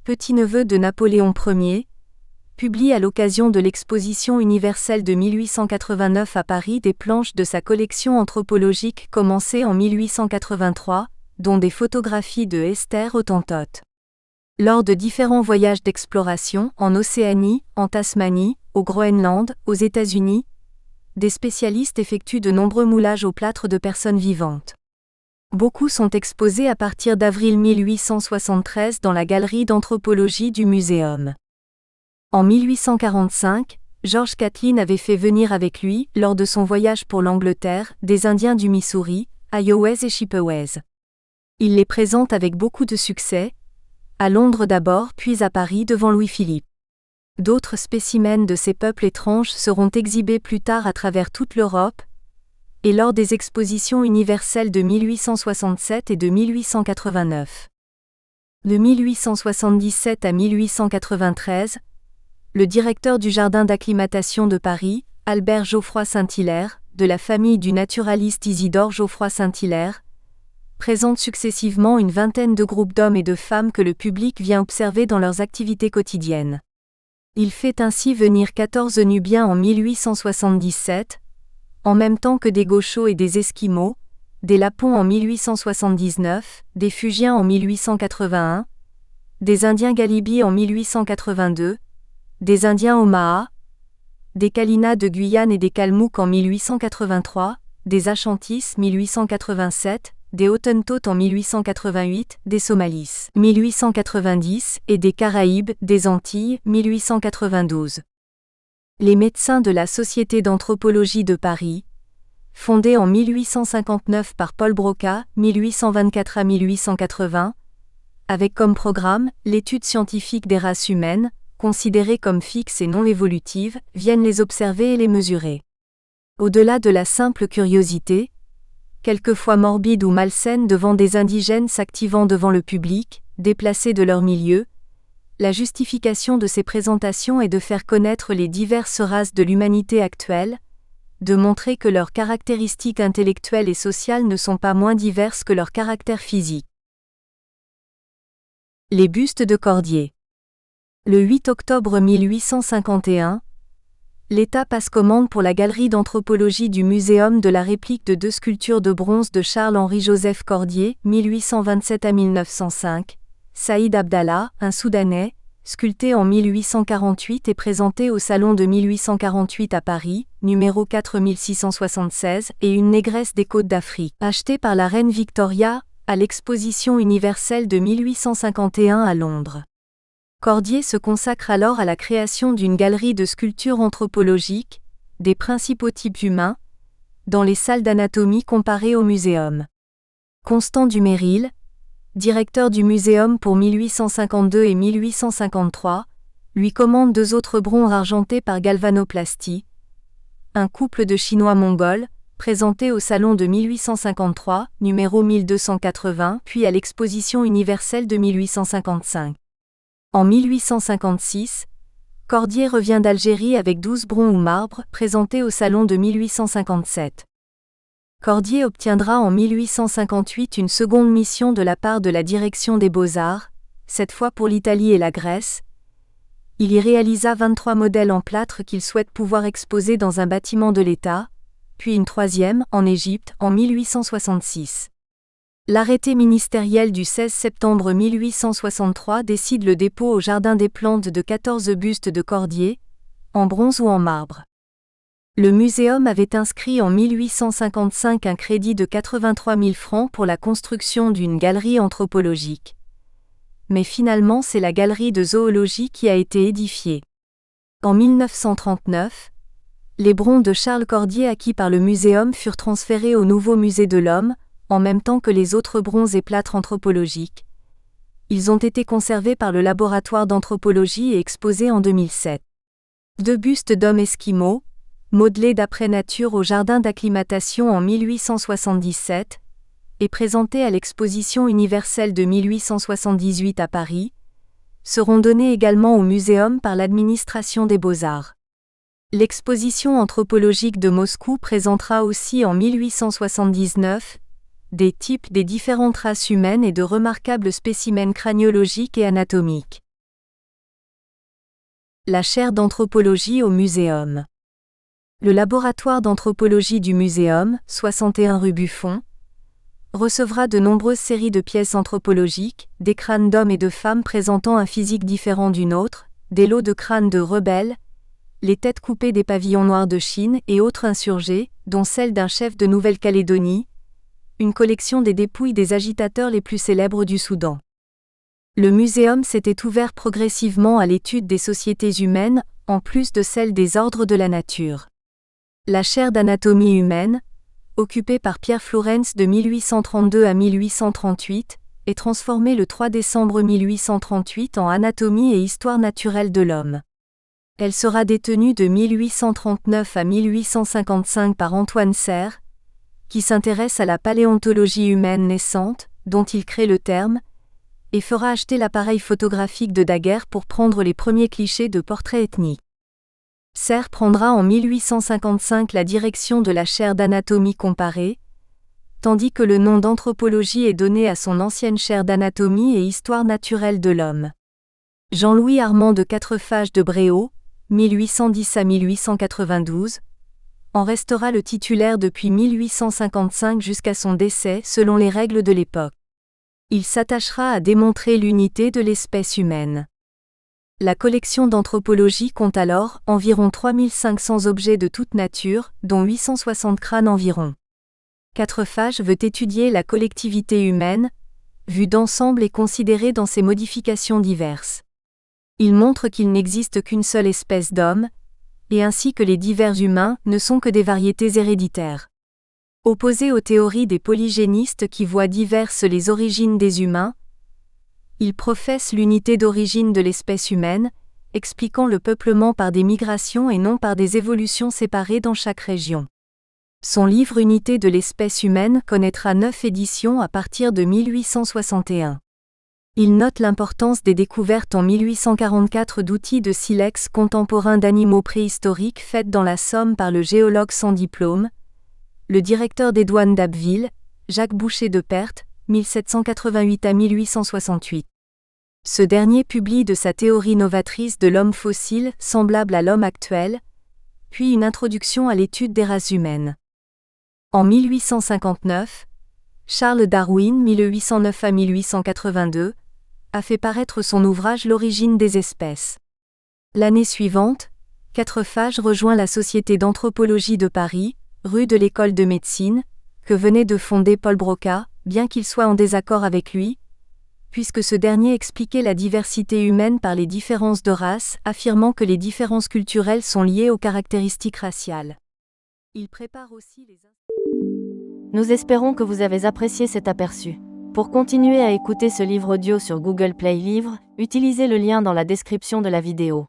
petit-neveu de Napoléon Ier, publie à l'occasion de l'exposition universelle de 1889 à Paris des planches de sa collection anthropologique commencée en 1883, dont des photographies de Esther Hottentote. Lors de différents voyages d'exploration en Océanie, en Tasmanie, au Groenland, aux États-Unis, des spécialistes effectuent de nombreux moulages au plâtre de personnes vivantes. Beaucoup sont exposés à partir d'avril 1873 dans la galerie d'anthropologie du Muséum. En 1845, George Catlin avait fait venir avec lui, lors de son voyage pour l'Angleterre, des Indiens du Missouri, Ioways et Chippeways. Il les présente avec beaucoup de succès, à Londres d'abord puis à Paris devant Louis-Philippe. D'autres spécimens de ces peuples étranges seront exhibés plus tard à travers toute l'Europe, et lors des expositions universelles de 1867 et de 1889. De 1877 à 1893, le directeur du Jardin d'acclimatation de Paris, Albert Geoffroy Saint-Hilaire, de la famille du naturaliste Isidore Geoffroy Saint-Hilaire, présente successivement une vingtaine de groupes d'hommes et de femmes que le public vient observer dans leurs activités quotidiennes. Il fait ainsi venir 14 Nubiens en 1877, en même temps que des Gauchos et des Esquimaux, des Lapons en 1879, des Fugiens en 1881, des Indiens Galibi en 1882, des Indiens Omaha, des Kalinas de Guyane et des Kalmouks en 1883, des Ashantis 1887, des Hottentotes en 1888, des Somalis 1890 et des Caraïbes, des Antilles 1892. Les médecins de la Société d'anthropologie de Paris, fondée en 1859 par Paul Broca, 1824 à 1880, avec comme programme l'étude scientifique des races humaines, considérées comme fixes et non évolutives, viennent les observer et les mesurer. Au-delà de la simple curiosité, quelquefois morbide ou malsaine devant des indigènes s'activant devant le public, déplacés de leur milieu, la justification de ces présentations est de faire connaître les diverses races de l'humanité actuelle, de montrer que leurs caractéristiques intellectuelles et sociales ne sont pas moins diverses que leur caractère physique. Les bustes de Cordier. Le 8 octobre 1851, l'État passe commande pour la galerie d'anthropologie du Muséum de la réplique de 2 sculptures de bronze de Charles-Henri-Joseph Cordier, 1827 à 1905, Saïd Abdallah, un Soudanais, sculpté en 1848 et présenté au Salon de 1848 à Paris, numéro 4676, et une négresse des Côtes d'Afrique, achetée par la reine Victoria, à l'exposition universelle de 1851 à Londres. Cordier se consacre alors à la création d'une galerie de sculptures anthropologiques, des principaux types humains, dans les salles d'anatomie comparées au muséum. Constant Duméryl, directeur du muséum pour 1852 et 1853, lui commande 2 autres bronzes argentés par galvanoplastie, un couple de Chinois mongols, présenté au salon de 1853, numéro 1280, puis à l'exposition universelle de 1855. En 1856, Cordier revient d'Algérie avec 12 bronzes ou marbres, présentés au salon de 1857. Cordier obtiendra en 1858 une seconde mission de la part de la direction des Beaux-Arts, cette fois pour l'Italie et la Grèce. Il y réalisa 23 modèles en plâtre qu'il souhaite pouvoir exposer dans un bâtiment de l'État, puis une 3e, en Égypte, en 1866. L'arrêté ministériel du 16 septembre 1863 décide le dépôt au Jardin des Plantes de 14 bustes de Cordier, en bronze ou en marbre. Le muséum avait inscrit en 1855 un crédit de 83 000 francs pour la construction d'une galerie anthropologique. Mais finalement c'est la galerie de zoologie qui a été édifiée. En 1939, les bronzes de Charles Cordier acquis par le muséum furent transférés au nouveau musée de l'Homme, en même temps que les autres bronzes et plâtres anthropologiques. Ils ont été conservés par le laboratoire d'anthropologie et exposés en 2007. 2 bustes d'hommes esquimaux, modelés d'après nature au jardin d'acclimatation en 1877, et présentés à l'exposition universelle de 1878 à Paris, seront donnés également au muséum par l'administration des Beaux-Arts. L'exposition anthropologique de Moscou présentera aussi en 1879 des types des différentes races humaines et de remarquables spécimens craniologiques et anatomiques. La chaire d'anthropologie au muséum. Le laboratoire d'anthropologie du muséum, 61 rue Buffon, recevra de nombreuses séries de pièces anthropologiques, des crânes d'hommes et de femmes présentant un physique différent d'une autre, des lots de crânes de rebelles, les têtes coupées des pavillons noirs de Chine et autres insurgés, dont celle d'un chef de Nouvelle-Calédonie, une collection des dépouilles des agitateurs les plus célèbres du Soudan. Le muséum s'était ouvert progressivement à l'étude des sociétés humaines, en plus de celle des ordres de la nature. La chaire d'anatomie humaine, occupée par Pierre Flourens de 1832 à 1838, est transformée le 3 décembre 1838 en Anatomie et Histoire naturelle de l'homme. Elle sera détenue de 1839 à 1855 par Antoine Serre, qui s'intéresse à la paléontologie humaine naissante, dont il crée le terme, et fera acheter l'appareil photographique de Daguerre pour prendre les premiers clichés de portraits ethniques. Serre prendra en 1855 la direction de la chaire d'anatomie comparée, tandis que le nom d'anthropologie est donné à son ancienne chaire d'anatomie et histoire naturelle de l'homme. Jean-Louis Armand de Quatrefages de Bréau, 1810 à 1892, en restera le titulaire depuis 1855 jusqu'à son décès selon les règles de l'époque. Il s'attachera à démontrer l'unité de l'espèce humaine. La collection d'anthropologie compte alors environ 3500 objets de toute nature, dont 860 crânes environ. Quatrefages veut étudier la collectivité humaine, vue d'ensemble et considérée dans ses modifications diverses. Il montre qu'il n'existe qu'une seule espèce d'homme, et ainsi que les divers humains ne sont que des variétés héréditaires. Opposé aux théories des polygénistes qui voient diverses les origines des humains, il professe l'unité d'origine de l'espèce humaine, expliquant le peuplement par des migrations et non par des évolutions séparées dans chaque région. Son livre Unité de l'espèce humaine connaîtra 9 éditions à partir de 1861. Il note l'importance des découvertes en 1844 d'outils de silex contemporains d'animaux préhistoriques faites dans la Somme par le géologue sans diplôme, le directeur des douanes d'Abbeville, Jacques Boucher de Perthes, 1788 à 1868. Ce dernier publie de sa théorie novatrice de l'homme fossile semblable à l'homme actuel, puis une introduction à l'étude des races humaines. En 1859, Charles Darwin, 1809 à 1882, a fait paraître son ouvrage L'origine des espèces. L'année suivante, Quatrefages rejoint la Société d'anthropologie de Paris, rue de l'École de médecine, que venait de fonder Paul Broca, bien qu'il soit en désaccord avec lui, puisque ce dernier expliquait la diversité humaine par les différences de race, affirmant que les différences culturelles sont liées aux caractéristiques raciales. Il prépare aussi les... Nous espérons que vous avez apprécié cet aperçu. Pour continuer à écouter ce livre audio sur Google Play Livres, utilisez le lien dans la description de la vidéo.